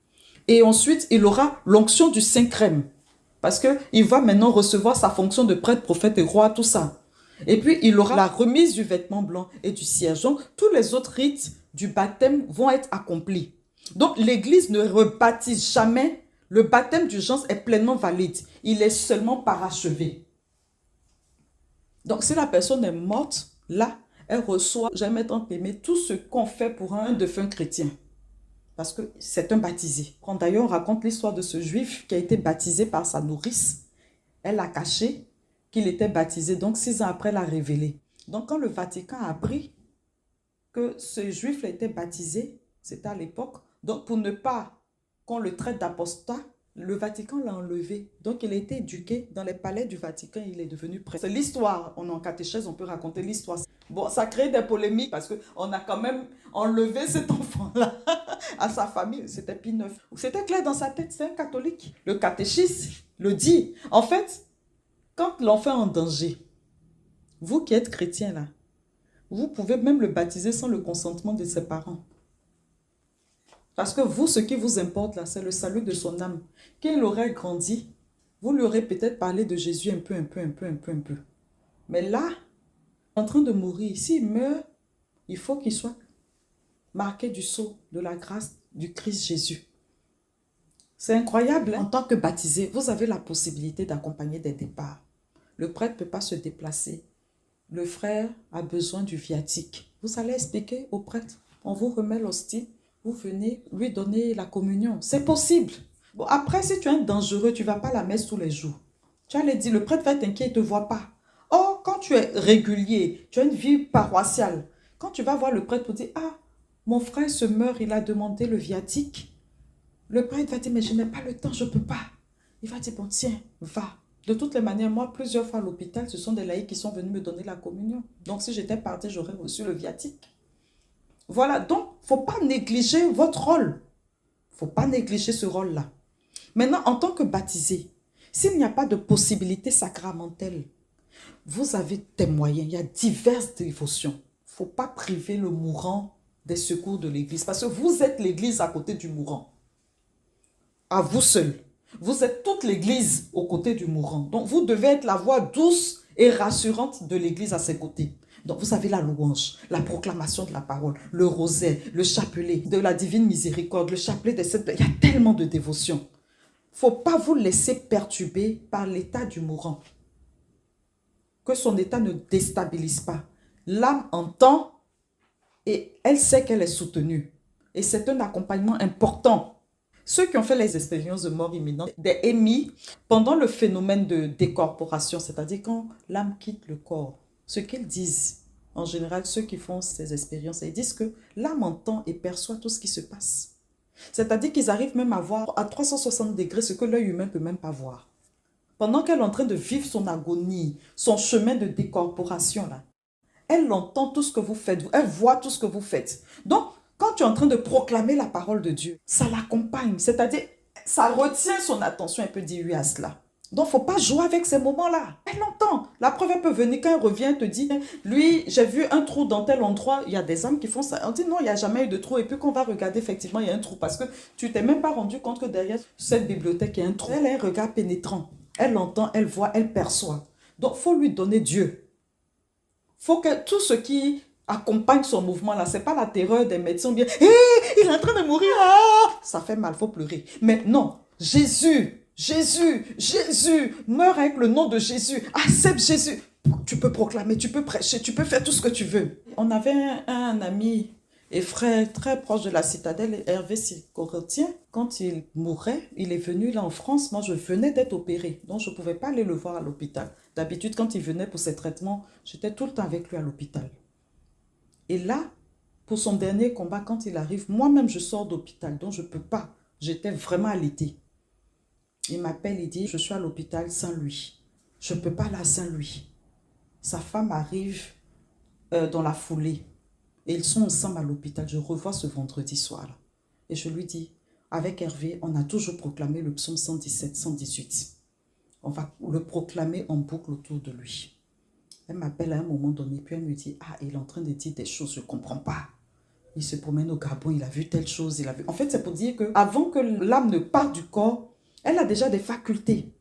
B: Et ensuite, il aura l'onction du Saint-Crème. Parce qu'il va maintenant recevoir sa fonction de prêtre, prophète et roi, tout ça. Et puis, il aura la remise du vêtement blanc et du cierge. Donc, tous les autres rites du baptême vont être accomplis. Donc, l'Église ne rebaptise jamais. Le baptême d'urgence est pleinement valide. Il est seulement parachevé. Donc, si la personne est morte, là, elle reçoit, jamais tant aimé, tout ce qu'on fait pour un défunt chrétien. Parce que c'est un baptisé. D'ailleurs, on raconte l'histoire de ce juif qui a été baptisé par sa nourrice. Elle a caché qu'il était baptisé, donc 6 ans après, elle a révélé. Donc, quand le Vatican a appris que ce juif était baptisé, c'était à l'époque, donc pour ne pas qu'on le traite d'apostat, le Vatican l'a enlevé. Donc, il a été éduqué dans les palais du Vatican, il est devenu prêtre. C'est l'histoire, on est en catéchèse, on peut raconter l'histoire. Bon, ça crée des polémiques parce qu'on a quand même enlevé cet enfant-là à sa famille. C'était Pie IX. C'était clair dans sa tête, c'est un catholique. Le catéchisme le dit. En fait, quand l'enfant est en danger, vous qui êtes chrétien là, vous pouvez même le baptiser sans le consentement de ses parents. Parce que vous, ce qui vous importe là, c'est le salut de son âme. Qu'il aurait grandi, vous lui aurez peut-être parlé de Jésus un peu, un peu, un peu, un peu, un peu. Mais là, en train de mourir, s'il meurt, il faut qu'il soit marqué du sceau de la grâce du Christ Jésus. C'est incroyable, hein? En tant que baptisé, vous avez la possibilité d'accompagner des départs. Le prêtre ne peut pas se déplacer. Le frère a besoin du viatique. Vous allez expliquer au prêtre. On vous remet l'hostie. Vous venez lui donner la communion. C'est possible. Bon, après, si tu es un dangereux, tu ne vas pas à la messe tous les jours. Tu allais dire, le prêtre va être inquiet, il ne te voit pas. Or, quand tu es régulier, tu as une vie paroissiale. Quand tu vas voir le prêtre pour dire, ah, mon frère se meurt, il a demandé le viatique. Le prêtre va dire, mais je n'ai pas le temps, je ne peux pas. Il va dire, bon, tiens, va. De toutes les manières, moi, plusieurs fois à l'hôpital, ce sont des laïcs qui sont venus me donner la communion. Donc, si j'étais partie, j'aurais reçu le viatique. Voilà, donc, il ne faut pas négliger votre rôle. Il ne faut pas négliger ce rôle-là. Maintenant, en tant que baptisé, s'il n'y a pas de possibilité sacramentelle, vous avez des moyens. Il y a diverses dévotions. Il ne faut pas priver le mourant des secours de l'église. Parce que vous êtes l'église à côté du mourant. À vous seul. Vous êtes toute l'église aux côtés du mourant. Donc, vous devez être la voix douce et rassurante de l'église à ses côtés. Donc, vous avez la louange, la proclamation de la parole, le rosaire, le chapelet de la divine miséricorde, le chapelet des sept... Il y a tellement de dévotions. Il ne faut pas vous laisser perturber par l'état du mourant. Que son état ne déstabilise pas. L'âme entend et elle sait qu'elle est soutenue. Et c'est un accompagnement important. Ceux qui ont fait les expériences de mort imminente, des émis, pendant le phénomène de décorporation, c'est-à-dire quand l'âme quitte le corps, ce qu'ils disent, en général, ceux qui font ces expériences, ils disent que l'âme entend et perçoit tout ce qui se passe. C'est-à-dire qu'ils arrivent même à voir à 360 degrés ce que l'œil humain ne peut même pas voir. Pendant qu'elle est en train de vivre son agonie, son chemin de décorporation, là, elle entend tout ce que vous faites, elle voit tout ce que vous faites. Donc, quand tu es en train de proclamer la parole de Dieu, ça l'accompagne, c'est-à-dire, ça retient son attention, elle peut dire oui à cela. Donc, il ne faut pas jouer avec ces moments-là. Elle entend. La preuve, elle peut venir quand elle revient, elle te dit, lui, j'ai vu un trou dans tel endroit. Il y a des âmes qui font ça. On dit non, il n'y a jamais eu de trou. Et puis, quand on va regarder, effectivement, il y a un trou. Parce que tu ne t'es même pas rendu compte que derrière cette bibliothèque, il y a un trou. Elle a un regard pénétrant. Elle entend, elle voit, elle perçoit. Donc, il faut lui donner Dieu. Il faut que tout ce qui accompagne son mouvement là, c'est pas la terreur des médecins bien, hé, il est en train de mourir, ah! Ça fait mal, faut pleurer. Mais non, Jésus, meurs avec le nom de Jésus, accepte Jésus. Tu peux proclamer, tu peux prêcher, tu peux faire tout ce que tu veux. On avait un ami et frère très proche de la citadelle, Hervé Sicorotien. Quand il mourait, il est venu là en France. Moi, je venais d'être opérée, donc je ne pouvais pas aller le voir à l'hôpital. D'habitude, quand il venait pour ses traitements, j'étais tout le temps avec lui à l'hôpital. Et là, pour son dernier combat, quand il arrive, moi-même, je sors d'hôpital, donc je ne peux pas. J'étais vraiment alitée. Il m'appelle, il dit, je suis à l'hôpital Saint-Louis. Je ne peux pas aller à Saint-Louis. Sa femme arrive dans la foulée. Et ils sont ensemble à l'hôpital. Je revois ce vendredi soir. Là. Et je lui dis, avec Hervé, on a toujours proclamé le psaume 117, 118. On va le proclamer en boucle autour de lui. Elle m'appelle à un moment donné, puis elle me dit, ah, il est en train de dire des choses, je ne comprends pas. Il se promène au Gabon, il a vu telle chose, il a vu... En fait, c'est pour dire qu'avant que l'âme ne parte du corps, elle a déjà des facultés.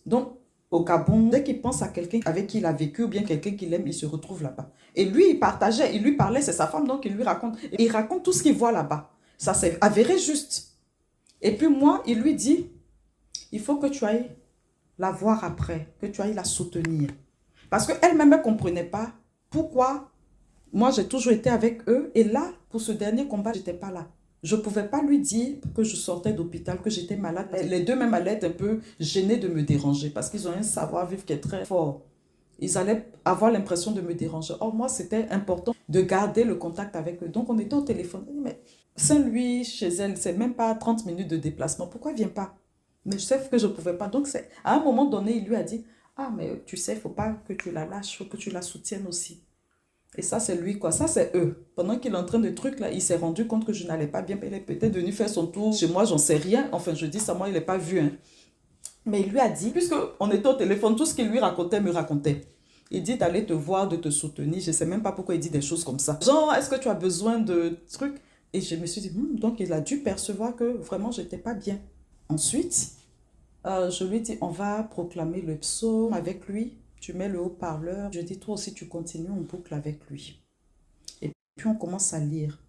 B: Donc, au Gabon, dès qu'il pense à quelqu'un avec qui il a vécu ou bien quelqu'un qu'il aime, il se retrouve là-bas. Et lui, il partageait, il lui parlait, c'est sa femme, donc il lui raconte. Et il raconte tout ce qu'il voit là-bas. Ça s'est avéré juste. Et puis moi, il lui dit, il faut que tu ailles la voir après, que tu ailles la soutenir. Parce qu'elle-même, elle ne comprenait pas pourquoi moi, j'ai toujours été avec eux. Et là, pour ce dernier combat, je n'étais pas là. Je ne pouvais pas lui dire que je sortais d'hôpital, que j'étais malade. Les deux même allaient être un peu gênés de me déranger parce qu'ils ont un savoir-vivre qui est très fort. Ils allaient avoir l'impression de me déranger. Or, moi, c'était important de garder le contact avec eux. Donc, on était au téléphone. Mais Saint-Louis, chez elle, c'est même pas 30 minutes de déplacement. Pourquoi elle ne vient pas? Mais je sais que je ne pouvais pas. Donc, à un moment donné, il lui a dit, ah, mais tu sais, il ne faut pas que tu la lâches, il faut que tu la soutiennes aussi. Et ça, c'est lui, quoi. Ça, c'est eux. Pendant qu'il est en train de truc, là, il s'est rendu compte que je n'allais pas bien. Il est peut-être venu faire son tour. Chez moi, j'en sais rien. Enfin, je dis ça, moi, il n'est pas vu. Hein. Mais il lui a dit, puisqu'on était au téléphone, tout ce qu'il lui racontait, me racontait. Il dit d'aller te voir, de te soutenir. Je ne sais même pas pourquoi il dit des choses comme ça. Genre, est-ce que tu as besoin de trucs? Et je me suis dit, donc il a dû percevoir que vraiment, je n'étais pas bien. Ensuite, je lui ai dit, on va proclamer le psaume avec lui. Tu mets le haut-parleur. Je dis, toi aussi, tu continues, on boucle avec lui. Et puis, on commence à lire.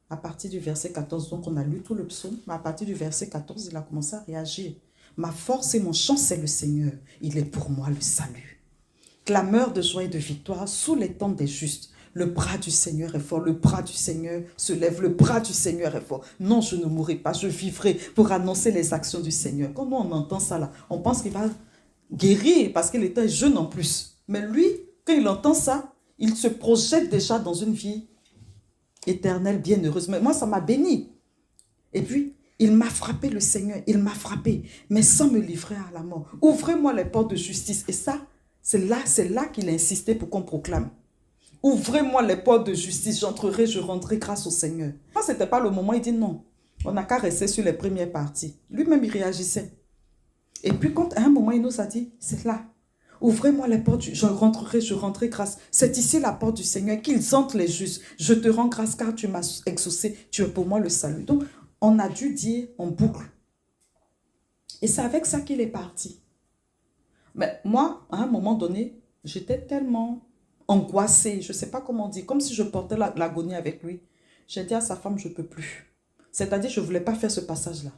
B: À partir du verset 14, donc on a lu tout le psaume, mais à partir du verset 14, il a commencé à réagir. Ma force et mon chant, c'est le Seigneur. Il est pour moi le salut. Clameur de joie et de victoire sous les tentes des justes. Le bras du Seigneur est fort, le bras du Seigneur se lève, le bras du Seigneur est fort. Non, je ne mourrai pas, je vivrai pour annoncer les actions du Seigneur. Quand on entend ça là, on pense qu'il va guérir parce qu'il était jeune en plus. Mais lui, quand il entend ça, il se projette déjà dans une vie éternelle, bienheureuse. Mais moi, ça m'a béni. Et puis, il m'a frappé, le Seigneur, il m'a frappé, mais sans me livrer à la mort. Ouvrez-moi les portes de justice. Et ça, c'est là qu'il a insisté pour qu'on proclame. Ouvrez-moi les portes de justice, j'entrerai, je rentrerai grâce au Seigneur. Moi, ce n'était pas le moment, il dit non. On n'a qu'à rester sur les premières parties. Lui-même, il réagissait. Et puis, quand à un moment, il nous a dit, c'est là. Ouvrez-moi les portes, je rentrerai grâce. C'est ici la porte du Seigneur, qu'ils entrent les justes. Je te rends grâce car tu m'as exaucé, tu es pour moi le salut. Donc, on a dû dire en boucle. Et c'est avec ça qu'il est parti. Mais moi, à un moment donné, j'étais tellement angoissée, je ne sais pas comment dire, comme si je portais l'agonie avec lui. J'ai dit à sa femme, je ne peux plus. C'est-à-dire, je ne voulais pas faire ce passage-là.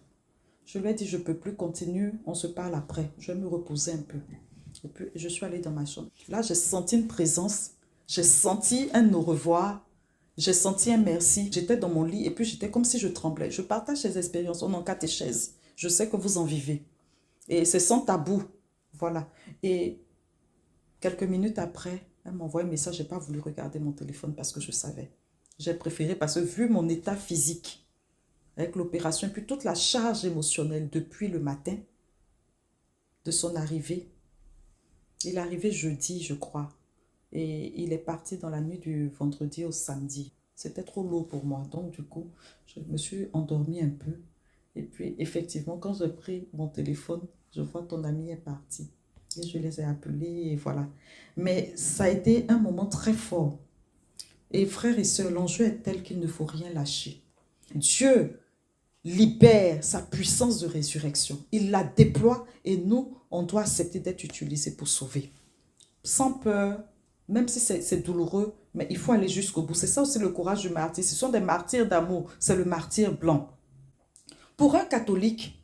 B: Je lui ai dit, je ne peux plus, continue, on se parle après. Je vais me reposer un peu. Et puis, je suis allée dans ma chambre. Là, j'ai senti une présence, j'ai senti un au revoir, j'ai senti un merci. J'étais dans mon lit et puis j'étais comme si je tremblais. Je partage ces expériences, on en catéchèse. Je sais que vous en vivez. Et c'est sans tabou. Voilà. Et quelques minutes après, elle m'a envoyé un message. Je n'ai pas voulu regarder mon téléphone parce que je savais. J'ai préféré parce que vu mon état physique, avec l'opération, et puis toute la charge émotionnelle depuis le matin de son arrivée. Il est arrivé jeudi, je crois. Et il est parti dans la nuit du vendredi au samedi. C'était trop lourd pour moi. Donc, du coup, je me suis endormie un peu. Et puis, effectivement, quand j'ai pris mon téléphone, je vois ton ami est parti. Et je les ai appelés et voilà. Mais ça a été un moment très fort. Et frères et sœurs, l'enjeu est tel qu'il ne faut rien lâcher. Dieu libère sa puissance de résurrection. Il la déploie et nous, on doit accepter d'être utilisés pour sauver. Sans peur, même si c'est douloureux, mais il faut aller jusqu'au bout. C'est ça aussi le courage du martyr. Ce sont des martyrs d'amour. C'est le martyr blanc. Pour un catholique,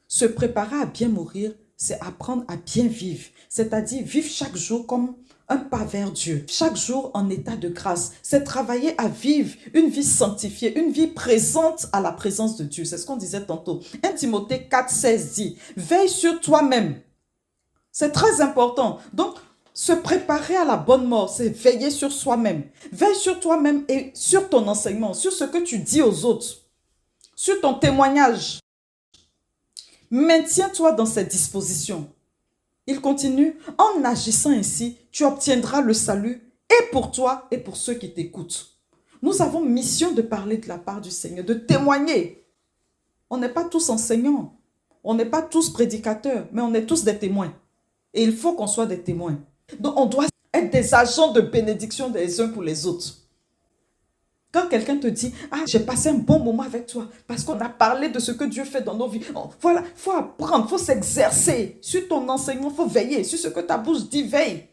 B: se préparer à bien mourir, c'est apprendre à bien vivre. C'est-à-dire vivre chaque jour comme un pas vers Dieu. Chaque jour en état de grâce. C'est travailler à vivre une vie sanctifiée, une vie présente à la présence de Dieu. C'est ce qu'on disait tantôt. 1 Timothée 4,16 dit, veille sur toi-même. C'est très important. Donc, se préparer à la bonne mort, c'est veiller sur soi-même. Veille sur toi-même et sur ton enseignement, sur ce que tu dis aux autres, sur ton témoignage. Maintiens-toi dans cette disposition. Il continue, en agissant ainsi, tu obtiendras le salut et pour toi et pour ceux qui t'écoutent. Nous avons mission de parler de la part du Seigneur, de témoigner. On n'est pas tous enseignants, on n'est pas tous prédicateurs, mais on est tous des témoins. Et il faut qu'on soit des témoins. Donc on doit être des agents de bénédiction des uns pour les autres. Quand quelqu'un te dit, ah, j'ai passé un bon moment avec toi, parce qu'on a parlé de ce que Dieu fait dans nos vies. Voilà, il faut apprendre, il faut s'exercer. Sur ton enseignement, il faut veiller. Sur ce que ta bouche dit, veille.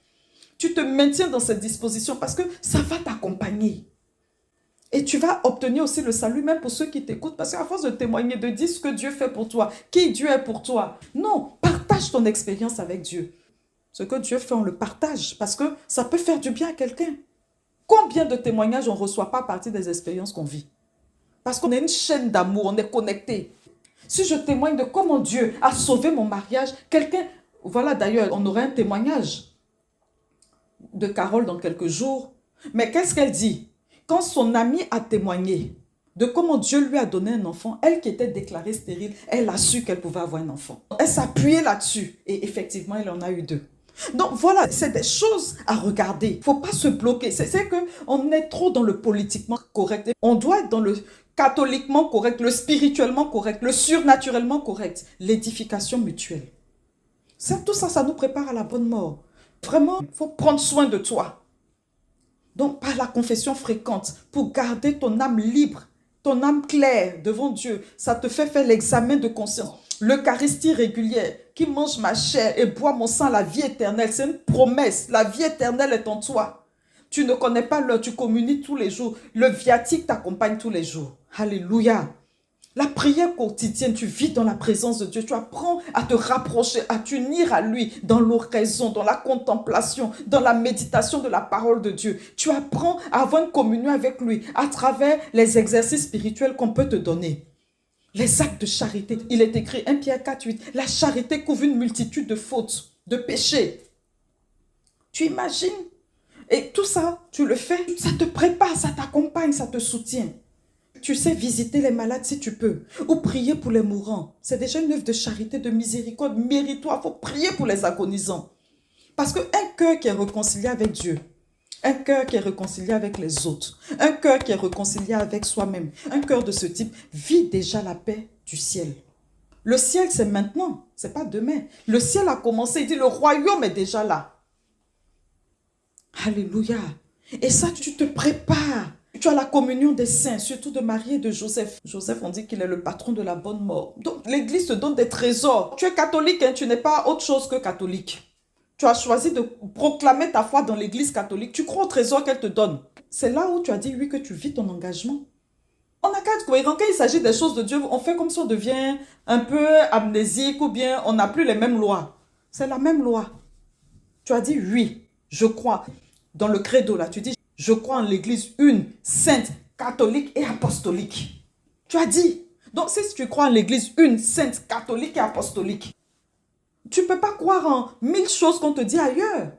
B: Tu te maintiens dans cette disposition parce que ça va t'accompagner. Et tu vas obtenir aussi le salut même pour ceux qui t'écoutent. Parce qu'à force de témoigner, de dire ce que Dieu fait pour toi, qui Dieu est pour toi. Non, partage ton expérience avec Dieu. Ce que Dieu fait, on le partage parce que ça peut faire du bien à quelqu'un. Combien de témoignages on ne reçoit pas à partir des expériences qu'on vit? Parce qu'on est une chaîne d'amour, on est connecté. Si je témoigne de comment Dieu a sauvé mon mariage, quelqu'un... Voilà, d'ailleurs, on aurait un témoignage de Carole dans quelques jours. Mais qu'est-ce qu'elle dit? Quand son amie a témoigné de comment Dieu lui a donné un enfant, elle qui était déclarée stérile, elle a su qu'elle pouvait avoir un enfant. Elle s'appuyait là-dessus et effectivement, elle en a eu 2. Donc voilà, c'est des choses à regarder. Il ne faut pas se bloquer. C'est qu'on est trop dans le politiquement correct. On doit être dans le catholiquement correct, le spirituellement correct, le surnaturellement correct. L'édification mutuelle. Tout ça, ça nous prépare à la bonne mort. Vraiment, il faut prendre soin de toi. Donc par la confession fréquente, pour garder ton âme libre ton âme claire devant Dieu, ça te fait faire l'examen de conscience. L'Eucharistie régulière, qui mange ma chair et boit mon sang, la vie éternelle, c'est une promesse. La vie éternelle est en toi. Tu ne connais pas l'heure, tu communies tous les jours. Le viatique t'accompagne tous les jours. Alléluia. La prière quotidienne, tu vis dans la présence de Dieu. Tu apprends à te rapprocher, à t'unir à lui dans l'oraison, dans la contemplation, dans la méditation de la parole de Dieu. Tu apprends à avoir une communion avec lui à travers les exercices spirituels qu'on peut te donner. Les actes de charité. Il est écrit 1 Pierre 4:8. La charité couvre une multitude de fautes, de péchés. Tu imagines? Et tout ça, tu le fais. Ça te prépare, ça t'accompagne, ça te soutient. Tu sais visiter les malades si tu peux. Ou prier pour les mourants. C'est déjà une œuvre de charité, de miséricorde méritoire. Il faut prier pour les agonisants. Parce qu'un cœur qui est réconcilié avec Dieu, un cœur qui est réconcilié avec les autres, un cœur qui est réconcilié avec soi-même, un cœur de ce type vit déjà la paix du ciel. Le ciel, c'est maintenant, c'est pas demain. Le ciel a commencé, il dit le royaume est déjà là. Alléluia. Et ça, tu te prépares. Tu as la communion des saints, surtout de Marie et de Joseph. Joseph, on dit qu'il est le patron de la bonne mort. Donc, l'Église te donne des trésors. Tu es catholique, hein, tu n'es pas autre chose que catholique. Tu as choisi de proclamer ta foi dans l'Église catholique. Tu crois au trésor qu'elle te donne. C'est là où tu as dit oui que tu vis ton engagement. On n'a qu'à être cohérent. Quand il s'agit des choses de Dieu, on fait comme si on devient un peu amnésique ou bien on n'a plus les mêmes lois. C'est la même loi. Tu as dit oui, je crois. Dans le credo là, tu dis je crois en l'Église une, sainte, catholique et apostolique. Tu as dit. Donc si tu crois en l'Église une, sainte, catholique et apostolique, tu ne peux pas croire en 1000 choses qu'on te dit ailleurs.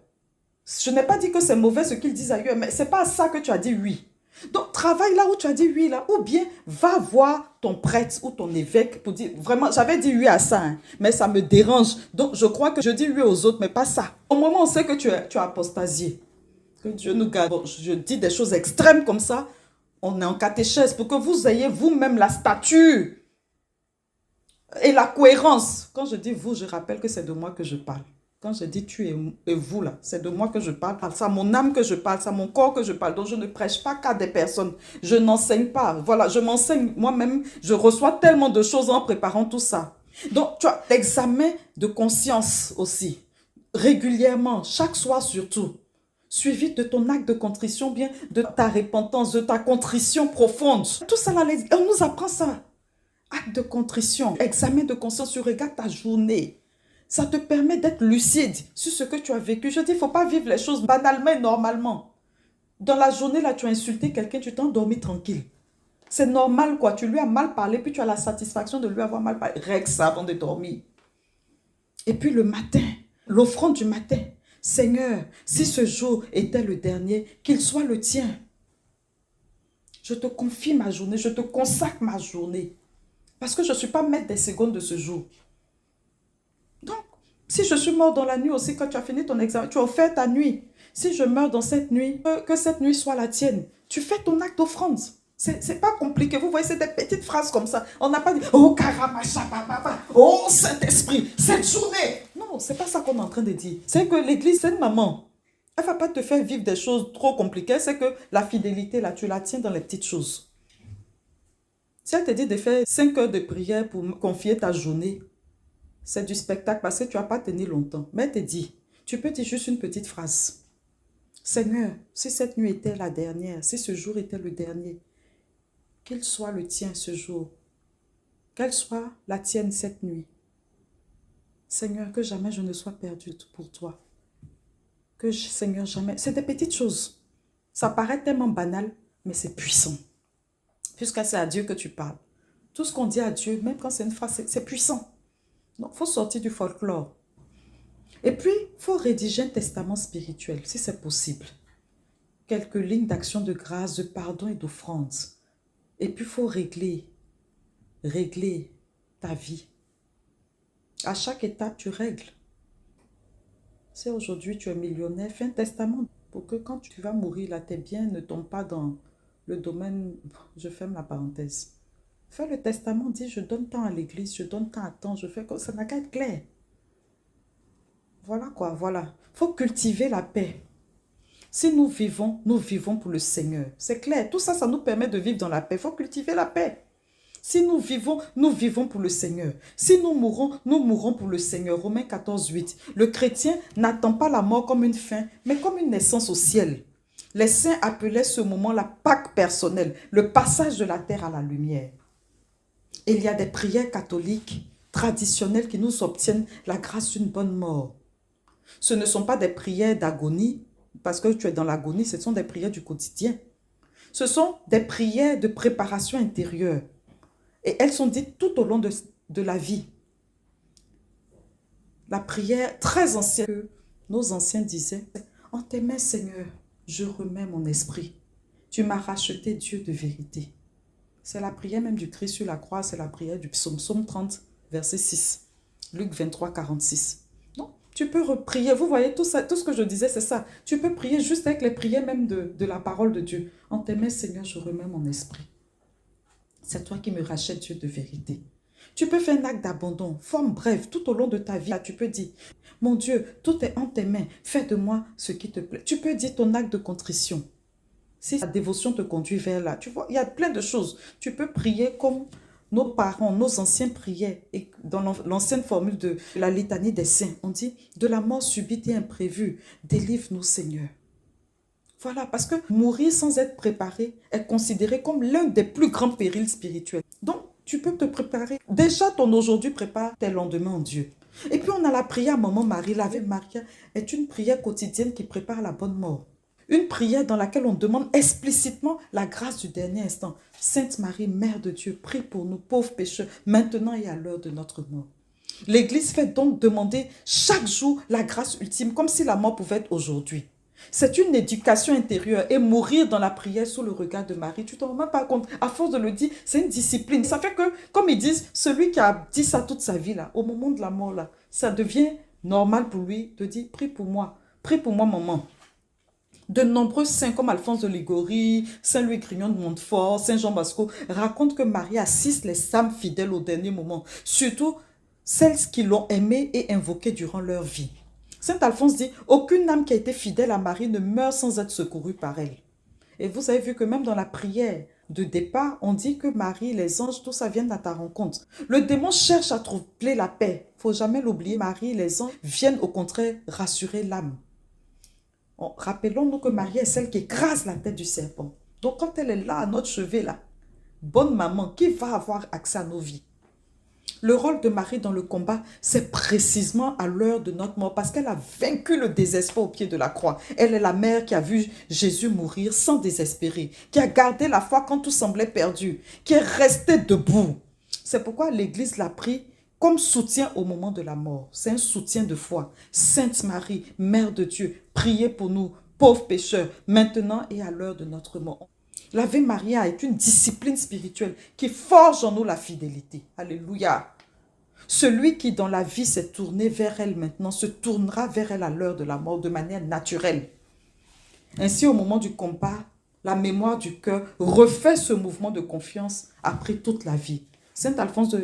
B: Je n'ai pas dit que c'est mauvais ce qu'ils disent ailleurs, mais ce n'est pas à ça que tu as dit oui. Donc, travaille là où tu as dit oui, là. Ou bien, va voir ton prêtre ou ton évêque pour dire, vraiment, j'avais dit oui à ça, hein, mais ça me dérange. Donc, je crois que je dis oui aux autres, mais pas ça. Au moment où on sait que tu as apostasié, que Dieu nous garde. Bon, je dis des choses extrêmes comme ça, on est en catéchèse pour que vous ayez vous-même la stature et la cohérence. Quand je dis vous, je rappelle que c'est de moi que je parle. Quand je dis tu et vous, là, c'est de moi que je parle. C'est à mon âme que je parle, c'est à mon corps que je parle. Donc, je ne prêche pas qu'à des personnes. Je n'enseigne pas. Voilà, je m'enseigne moi-même. Je reçois tellement de choses en préparant tout ça. Donc, tu as l'examen de conscience aussi. Régulièrement, chaque soir surtout. Suivi de ton acte de contrition, bien de ta repentance, de ta contrition profonde. Tout ça, là, on nous apprend ça. Acte de contrition, examen de conscience, tu regardes ta journée. Ça te permet d'être lucide sur ce que tu as vécu. Je dis, il ne faut pas vivre les choses banalement et normalement. Dans la journée, là, tu as insulté quelqu'un, tu t'es endormi tranquille. C'est normal, quoi. Tu lui as mal parlé, puis tu as la satisfaction de lui avoir mal parlé. Règle ça avant de dormir. Et puis le matin, l'offrande du matin. Seigneur, si ce jour était le dernier, qu'il soit le tien. Je te confie ma journée, je te consacre ma journée. Parce que je ne suis pas maître des secondes de ce jour. Donc, si je suis mort dans la nuit aussi, quand tu as fini ton examen, tu as offert ta nuit. Si je meurs dans cette nuit, que cette nuit soit la tienne. Tu fais ton acte d'offrande. C'est pas compliqué. Vous voyez, c'est des petites phrases comme ça. On n'a pas dit, oh Karamacha, oh Saint-Esprit, cette journée. Non, c'est pas ça qu'on est en train de dire. C'est que l'Église, c'est une maman. Elle ne va pas te faire vivre des choses trop compliquées. C'est que la fidélité, là, tu la tiens dans les petites choses. Si elle te dit de faire 5 heures de prière pour confier ta journée, c'est du spectacle parce que tu n'as pas tenu longtemps. Mais elle te dit, tu peux dire juste une petite phrase. Seigneur, si cette nuit était la dernière, si ce jour était le dernier, qu'il soit le tien ce jour, qu'elle soit la tienne cette nuit. Seigneur, que jamais je ne sois perdue pour toi. Seigneur, jamais... C'est des petites choses. Ça paraît tellement banal, mais c'est puissant. Puisque c'est à Dieu que tu parles. Tout ce qu'on dit à Dieu, même quand c'est une phrase, c'est puissant. Donc, il faut sortir du folklore. Et puis, il faut rédiger un testament spirituel, si c'est possible. Quelques lignes d'action de grâce, de pardon et d'offrande. Et puis, il faut régler ta vie. À chaque étape, tu règles. Si aujourd'hui, tu es millionnaire, fais un testament pour que quand tu vas mourir, là, tes biens ne tombent pas dans le domaine... Je ferme la parenthèse. Fais le testament, dis je donne tant à l'église, je donne tant à temps, je fais comme ça, n'a qu'à être clair. Voilà quoi, voilà. Il faut cultiver la paix. Si nous vivons pour le Seigneur. C'est clair, tout ça, ça nous permet de vivre dans la paix. Il faut cultiver la paix. Si nous vivons pour le Seigneur. Si nous mourrons pour le Seigneur. Romains 14, 8. Le chrétien n'attend pas la mort comme une fin, mais comme une naissance au ciel. Les saints appelaient ce moment la Pâque personnelle, le passage de la terre à la lumière. Et il y a des prières catholiques traditionnelles qui nous obtiennent la grâce d'une bonne mort. Ce ne sont pas des prières d'agonie, parce que tu es dans l'agonie, ce sont des prières du quotidien. Ce sont des prières de préparation intérieure. Et elles sont dites tout au long de la vie. La prière très ancienne que nos anciens disaient, « En tes mains, Seigneur, je remets mon esprit. Tu m'as racheté, Dieu de vérité. » C'est la prière même du Christ sur la croix, c'est la prière du psaume 30, verset 6. Luc 23, 46. Non, tu peux reprier. Vous voyez, tout ce que je disais, c'est ça. Tu peux prier juste avec les prières même de la parole de Dieu. « En tes mains, Seigneur, je remets mon esprit. » C'est toi qui me rachètes, Dieu de vérité. Tu peux faire un acte d'abandon, forme brève, tout au long de ta vie. Tu peux dire, mon Dieu, tout est en tes mains, fais de moi ce qui te plaît. Tu peux dire ton acte de contrition. Si la dévotion te conduit vers là, tu vois, il y a plein de choses. Tu peux prier comme nos parents, nos anciens priaient. Et dans l'ancienne formule de la litanie des saints, on dit, de la mort subite et imprévue, délivre-nous Seigneur. Voilà, parce que mourir sans être préparé est considéré comme l'un des plus grands périls spirituels. Donc, tu peux te préparer. Déjà, ton aujourd'hui prépare tes lendemains en Dieu. Et puis, on a la prière Maman Marie. L'Ave Maria est une prière quotidienne qui prépare la bonne mort. Une prière dans laquelle on demande explicitement la grâce du dernier instant. Sainte Marie, Mère de Dieu, prie pour nous, pauvres pécheurs, maintenant et à l'heure de notre mort. L'Église fait donc demander chaque jour la grâce ultime, comme si la mort pouvait être aujourd'hui. C'est une éducation intérieure et mourir dans la prière sous le regard de Marie, tu ne t'en rends même pas compte. À force de le dire, c'est une discipline. Ça fait que, comme ils disent, celui qui a dit ça toute sa vie, là, au moment de la mort, là, ça devient normal pour lui de dire, prie pour moi, maman. De nombreux saints comme Alphonse de Liguori, Saint Louis Grignon de Montfort, Saint Jean Bosco racontent que Marie assiste les âmes fidèles au dernier moment, surtout celles qui l'ont aimée et invoquée durant leur vie. Saint Alphonse dit, aucune âme qui a été fidèle à Marie ne meurt sans être secourue par elle. Et vous avez vu que même dans la prière de départ, on dit que Marie, les anges, tout ça viennent à ta rencontre. Le démon cherche à troubler la paix. Il ne faut jamais l'oublier. Marie, les anges viennent au contraire rassurer l'âme. Rappelons-nous que Marie est celle qui écrase la tête du serpent. Donc quand elle est là, à notre chevet, là, bonne maman, qui va avoir accès à nos vies? Le rôle de Marie dans le combat, c'est précisément à l'heure de notre mort parce qu'elle a vaincu le désespoir au pied de la croix. Elle est la mère qui a vu Jésus mourir sans désespérer, qui a gardé la foi quand tout semblait perdu, qui est restée debout. C'est pourquoi l'Église l'a pris comme soutien au moment de la mort. C'est un soutien de foi. Sainte Marie, Mère de Dieu, priez pour nous, pauvres pécheurs, maintenant et à l'heure de notre mort. L'Ave Maria est une discipline spirituelle qui forge en nous la fidélité. Alléluia. Celui qui dans la vie s'est tourné vers elle maintenant se tournera vers elle à l'heure de la mort de manière naturelle. Ainsi, au moment du combat, la mémoire du cœur refait ce mouvement de confiance après toute la vie. Saint Alphonse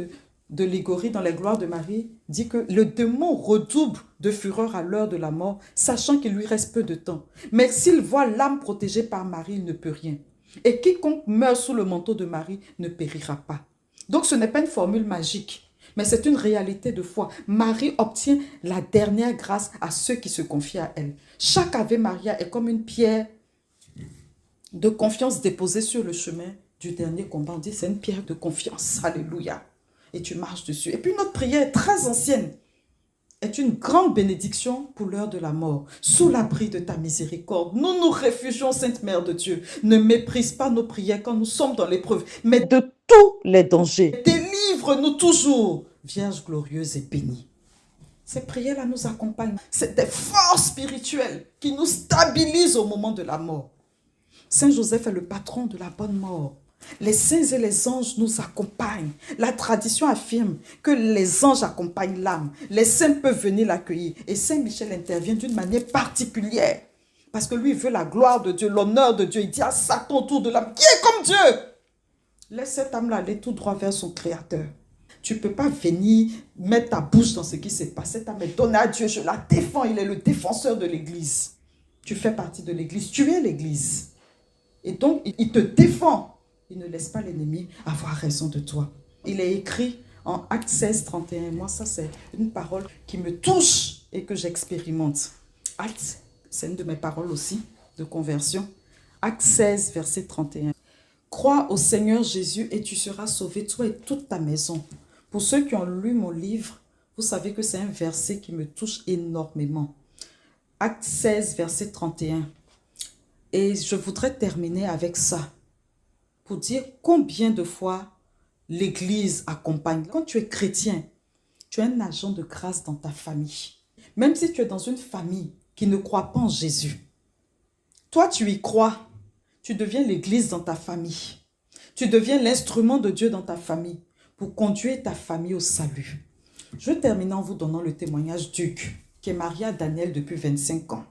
B: de Liguori, dans les gloires de Marie, dit que le démon redouble de fureur à l'heure de la mort, sachant qu'il lui reste peu de temps. Mais s'il voit l'âme protégée par Marie, il ne peut rien. Et quiconque meurt sous le manteau de Marie ne périra pas. Donc ce n'est pas une formule magique, mais c'est une réalité de foi. Marie obtient la dernière grâce à ceux qui se confient à elle. Chaque Ave Maria est comme une pierre de confiance déposée sur le chemin du dernier combat. On dit c'est une pierre de confiance. Alléluia. Et tu marches dessus. Et puis notre prière très ancienne est une grande bénédiction pour l'heure de la mort. Sous l'abri de ta miséricorde, nous nous réfugions, Sainte Mère de Dieu. Ne méprise pas nos prières quand nous sommes dans l'épreuve, mais de tous les dangers. Délivre-nous toujours, Vierge glorieuse et bénie. Ces prières-là nous accompagnent. C'est des forces spirituelles qui nous stabilisent au moment de la mort. Saint Joseph est le patron de la bonne mort. Les saints et les anges nous accompagnent. La tradition affirme que les anges accompagnent l'âme. Les saints peuvent venir l'accueillir. Et Saint Michel intervient d'une manière particulière. Parce que lui veut la gloire de Dieu, l'honneur de Dieu. Il dit à Satan autour de l'âme, qui est comme Dieu? Laisse cette âme-là aller tout droit vers son Créateur. Tu ne peux pas venir mettre ta bouche dans ce qui s'est passé. Cette âme est donnée à Dieu. Je la défends. Il est le défenseur de l'Église. Tu fais partie de l'église, tu es l'église. Et donc, il te défend. Il ne laisse pas l'ennemi avoir raison de toi. Il est écrit en Actes 16, 31. Moi, ça, c'est une parole qui me touche et que j'expérimente. Actes, c'est une de mes paroles aussi de conversion. Actes 16, verset 31. Crois au Seigneur Jésus et tu seras sauvé, toi et toute ta maison. Pour ceux qui ont lu mon livre, vous savez que c'est un verset qui me touche énormément. Actes 16, verset 31. Et je voudrais terminer avec ça pour dire combien de fois l'Église accompagne. Quand tu es chrétien, tu es un agent de grâce dans ta famille. Même si tu es dans une famille qui ne croit pas en Jésus, toi tu y crois. Tu deviens l'Église dans ta famille. Tu deviens l'instrument de Dieu dans ta famille pour conduire ta famille au salut. Je vais terminer en vous donnant le témoignage d'Hugues, qui est marié à Daniel depuis 25 ans.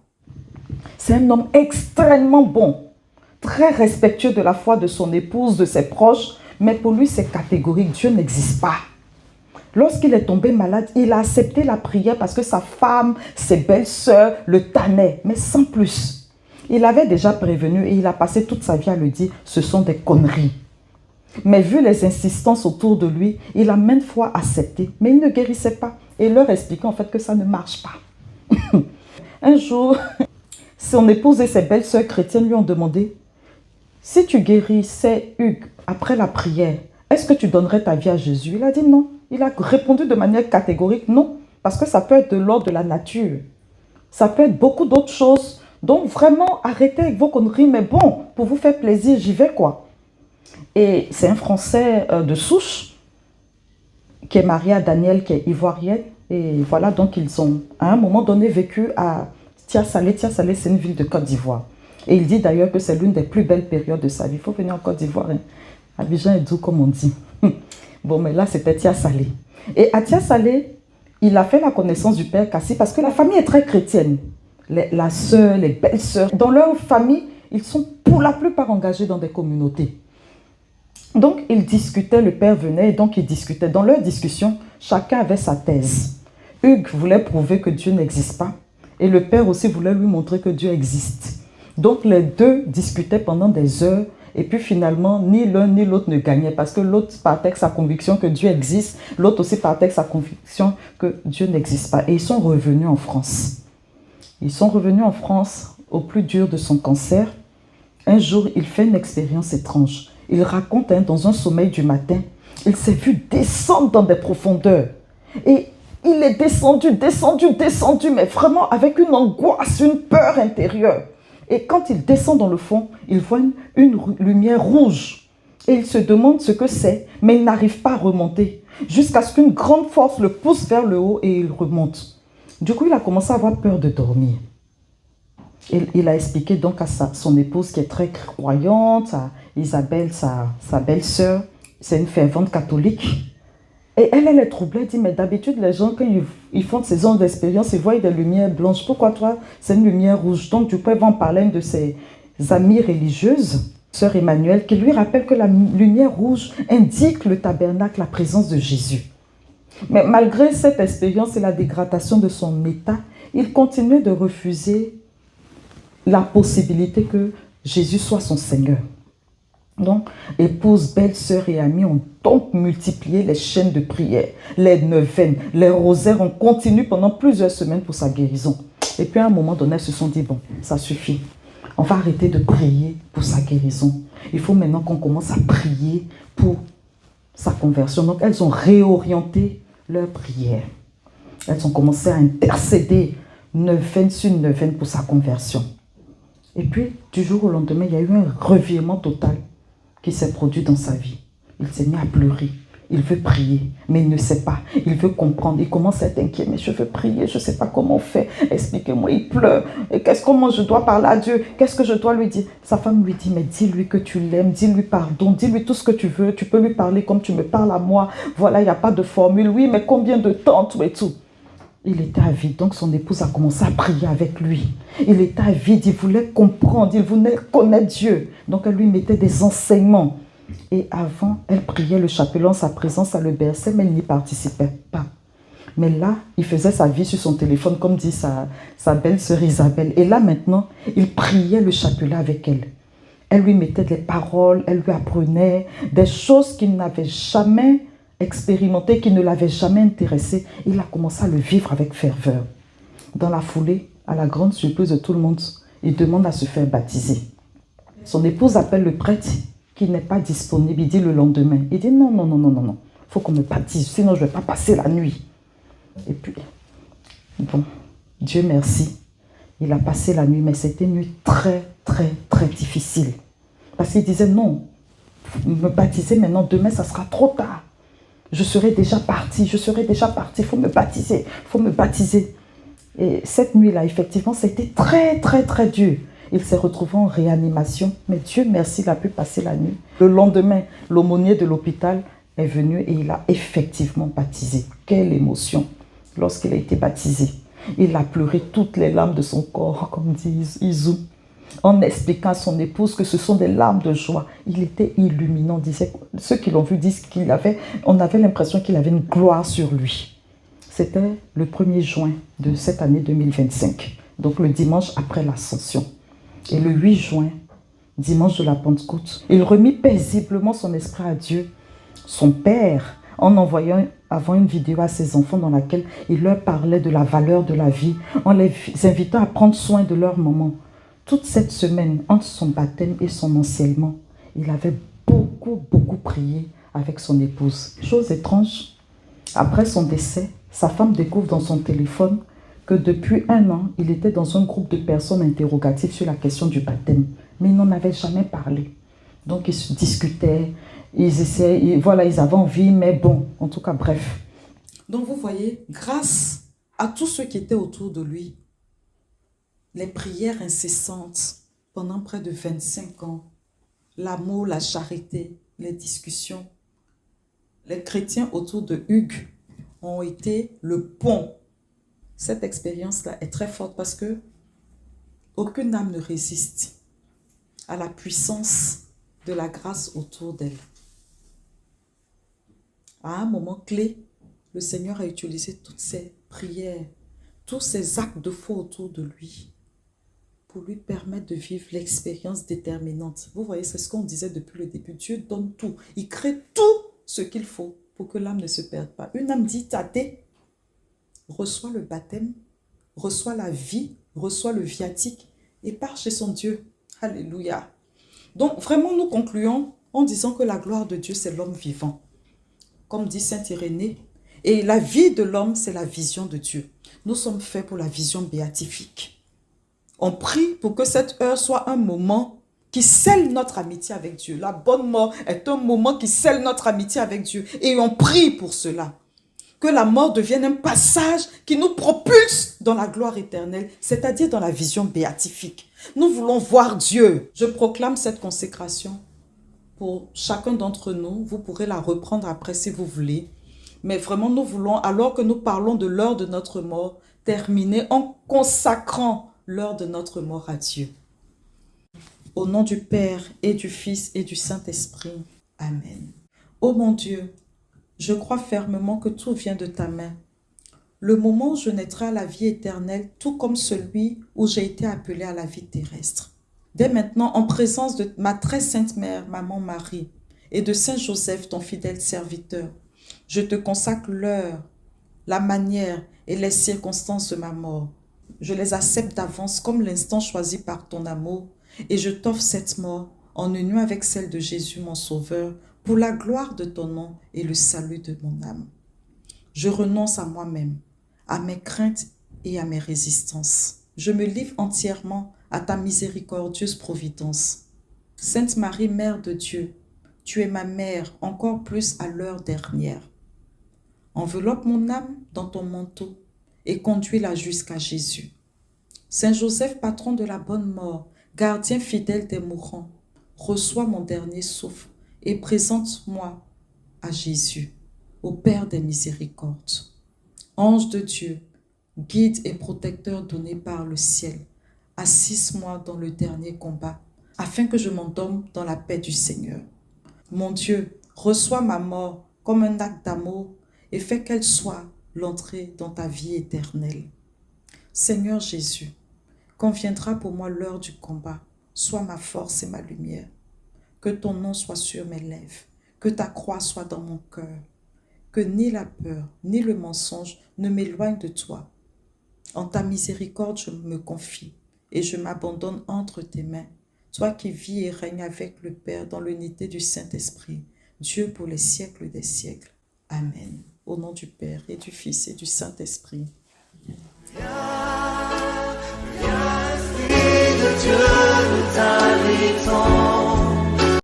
B: C'est un homme extrêmement bon, très respectueux de la foi de son épouse, de ses proches, mais pour lui c'est catégorique, Dieu n'existe pas. Lorsqu'il est tombé malade, il a accepté la prière parce que sa femme, ses belles-sœurs le tannaient, mais sans plus. Il avait déjà prévenu et il a passé toute sa vie à le dire, ce sont des conneries. Mais vu les insistances autour de lui, il a maintes fois accepté, mais il ne guérissait pas. Et il leur expliquait en fait que ça ne marche pas. Un jour, son épouse et ses belles-sœurs chrétiennes lui ont demandé, si tu guérissais Hugues après la prière, est-ce que tu donnerais ta vie à Jésus? Il a dit non. Il a répondu de manière catégorique non, parce que ça peut être de l'ordre de la nature. Ça peut être beaucoup d'autres choses. Donc vraiment, arrêtez avec vos conneries, mais bon, pour vous faire plaisir, j'y vais quoi. Et c'est un Français de souche qui est marié à Daniel, qui est ivoirienne. Et voilà, donc ils ont à un moment donné vécu à Tia-Salé. Tia-Salé, c'est une ville de Côte d'Ivoire. Et il dit d'ailleurs que c'est l'une des plus belles périodes de sa vie. Il faut venir en Côte d'Ivoire. Hein. Abidjan est doux, comme on dit. Bon, mais là, c'était Tia-Salé. Et à Tia-Salé, il a fait la connaissance du père Kassi parce que la famille est très chrétienne. La sœur, les belles-sœurs. Dans leur famille, ils sont pour la plupart engagés dans des communautés. Donc, ils discutaient, le père venait et donc ils discutaient. Dans leur discussion, chacun avait sa thèse. Hugues voulait prouver que Dieu n'existe pas et le père aussi voulait lui montrer que Dieu existe. Donc, les deux discutaient pendant des heures et puis finalement, ni l'un ni l'autre ne gagnait parce que l'autre partait avec sa conviction que Dieu existe, l'autre aussi partait avec sa conviction que Dieu n'existe pas. Et ils sont revenus en France. Ils sont revenus en France au plus dur de son cancer. Un jour, il fait une expérience étrange. Il raconte dans un sommeil du matin, il s'est vu descendre dans des profondeurs. Et il est descendu, mais vraiment avec une angoisse, une peur intérieure. Et quand il descend dans le fond, il voit une lumière rouge. Et il se demande ce que c'est, mais il n'arrive pas à remonter. Jusqu'à ce qu'une grande force le pousse vers le haut et il remonte. Du coup, il a commencé à avoir peur de dormir. Il a expliqué donc à son épouse qui est très croyante, à Isabelle, sa belle-sœur, c'est une fervente catholique. Et elle est troublée, elle dit, mais d'habitude, les gens, quand ils font ces genres d'expérience, ils voient des lumières blanches. Pourquoi toi, c'est une lumière rouge? Donc, du coup, elle va en parler à une de ses amies religieuses, sœur Emmanuelle, qui lui rappelle que la lumière rouge indique le tabernacle, la présence de Jésus. Mais malgré cette expérience et la dégradation de son état, il continuait de refuser la possibilité que Jésus soit son Seigneur. Donc, épouse, belle-sœur et amis ont donc multiplié les chaînes de prière, les neuvaines, les rosaires. On continue pendant plusieurs semaines pour sa guérison. Et puis à un moment donné, elles se sont dit, bon, ça suffit. On va arrêter de prier pour sa guérison. Il faut maintenant qu'on commence à prier pour sa conversion. Donc, elles ont réorienté leur prière. Elles ont commencé à intercéder neuvaine sur neuvaine pour sa conversion. Et puis, du jour au lendemain, il y a eu un revirement total qui s'est produit dans sa vie. Il s'est mis à pleurer. Il veut prier, mais il ne sait pas. Il veut comprendre. Il commence à être inquiet. Mais je veux prier, je ne sais pas comment on fait. Expliquez-moi. Il pleure. Et comment je dois parler à Dieu? Qu'est-ce que je dois lui dire? Sa femme lui dit, mais dis-lui que tu l'aimes. Dis-lui pardon. Dis-lui tout ce que tu veux. Tu peux lui parler comme tu me parles à moi. Voilà, il n'y a pas de formule. Oui, mais combien de temps, tout et tout? Il était avide, donc son épouse a commencé à prier avec lui. Il était avide, il voulait comprendre, il voulait connaître Dieu. Donc elle lui mettait des enseignements. Et avant, elle priait le chapelet en sa présence, elle le berçait, mais elle n'y participait pas. Mais là, il faisait sa vie sur son téléphone, comme dit sa belle-sœur Isabelle. Et là, maintenant, il priait le chapelet avec elle. Elle lui mettait des paroles, elle lui apprenait des choses qu'il n'avait jamais expérimentées, qui ne l'avaient jamais intéressé. Il a commencé à le vivre avec ferveur. Dans la foulée, à la grande surprise de tout le monde, il demande à se faire baptiser. Son épouse appelle le prêtre qui n'est pas disponible. Il dit le lendemain, il dit non, non, non, non, non, non. Il faut qu'on me baptise, sinon je ne vais pas passer la nuit. Et puis, bon, Dieu merci, il a passé la nuit, mais c'était une nuit très, très, très difficile. Parce qu'il disait non, me baptiser maintenant, demain ça sera trop tard. Je serai déjà parti, il faut me baptiser, il faut me baptiser. Et cette nuit-là, effectivement, c'était très, très, très dur. Il s'est retrouvé en réanimation, mais Dieu merci, il a pu passer la nuit. Le lendemain, l'aumônier de l'hôpital est venu et il a effectivement baptisé. Quelle émotion lorsqu'il a été baptisé. Il a pleuré toutes les larmes de son corps, comme dit Isou, en expliquant à son épouse que ce sont des larmes de joie. Il était illuminant. Ceux qui l'ont vu disent on avait l'impression qu'il avait une gloire sur lui. C'était le 1er juin de cette année 2025, donc le dimanche après l'Ascension. Et le 8 juin, dimanche de la Pentecôte, il remit paisiblement son esprit à Dieu, son Père, en envoyant avant une vidéo à ses enfants dans laquelle il leur parlait de la valeur de la vie, en les invitant à prendre soin de leur maman. Toute cette semaine, entre son baptême et son enseignement, il avait beaucoup, beaucoup prié avec son épouse. Chose étrange, après son décès, sa femme découvre dans son téléphone que depuis 1 an, il était dans un groupe de personnes interrogatives sur la question du baptême. Mais ils n'en avaient jamais parlé. Donc ils se discutaient, ils essayaient, voilà, ils avaient envie, mais bon, en tout cas, bref. Donc vous voyez, grâce à tous ceux qui étaient autour de lui, les prières incessantes pendant près de 25 ans, l'amour, la charité, les discussions, les chrétiens autour de Hugues ont été le pont. Cette expérience-là est très forte parce que aucune âme ne résiste à la puissance de la grâce autour d'elle. À un moment clé, le Seigneur a utilisé toutes ces prières, tous ces actes de foi autour de lui pour lui permettre de vivre l'expérience déterminante. Vous voyez, c'est ce qu'on disait depuis le début. Dieu donne tout. Il crée tout ce qu'il faut pour que l'âme ne se perde pas. Une âme dite athée reçoit le baptême, reçoit la vie, reçoit le viatique et part chez son Dieu. Alléluia. Donc vraiment, nous concluons en disant que la gloire de Dieu, c'est l'homme vivant. Comme dit Saint Irénée, et la vie de l'homme, c'est la vision de Dieu. Nous sommes faits pour la vision béatifique. On prie pour que cette heure soit un moment qui scelle notre amitié avec Dieu. La bonne mort est un moment qui scelle notre amitié avec Dieu. Et on prie pour cela. Que la mort devienne un passage qui nous propulse dans la gloire éternelle, c'est-à-dire dans la vision béatifique. Nous voulons voir Dieu. Je proclame cette consécration pour chacun d'entre nous. Vous pourrez la reprendre après si vous voulez. Mais vraiment, nous voulons, alors que nous parlons de l'heure de notre mort, terminer en consacrant l'heure de notre mort à Dieu. Au nom du Père et du Fils et du Saint-Esprit. Amen. Ô mon Dieu, je crois fermement que tout vient de ta main. Le moment où je naîtrai à la vie éternelle, tout comme celui où j'ai été appelé à la vie terrestre. Dès maintenant, en présence de ma très sainte mère, maman Marie, et de Saint Joseph, ton fidèle serviteur, je te consacre l'heure, la manière et les circonstances de ma mort. Je les accepte d'avance comme l'instant choisi par ton amour et je t'offre cette mort en union avec celle de Jésus, mon Sauveur, pour la gloire de ton nom et le salut de mon âme. Je renonce à moi-même, à mes craintes et à mes résistances. Je me livre entièrement à ta miséricordieuse providence. Sainte Marie, Mère de Dieu, tu es ma mère encore plus à l'heure dernière. Enveloppe mon âme dans ton manteau et conduis-la jusqu'à Jésus. Saint Joseph, patron de la bonne mort, gardien fidèle des mourants, reçois mon dernier souffle et présente-moi à Jésus, au Père des miséricordes. Ange de Dieu, guide et protecteur donné par le ciel, assiste-moi dans le dernier combat, afin que je m'endorme dans la paix du Seigneur. Mon Dieu, reçois ma mort comme un acte d'amour et fais qu'elle soit l'entrée dans ta vie éternelle. Seigneur Jésus, quand viendra pour moi l'heure du combat, sois ma force et ma lumière. Que ton nom soit sur mes lèvres, que ta croix soit dans mon cœur, que ni la peur, ni le mensonge ne m'éloignent de toi. En ta miséricorde, je me confie et je m'abandonne entre tes mains. Toi qui vis et règnes avec le Père dans l'unité du Saint-Esprit, Dieu pour les siècles des siècles. Amen. Au nom du Père et du Fils et du Saint-Esprit.
A: Viens, Esprit de Dieu, nous t'invitons.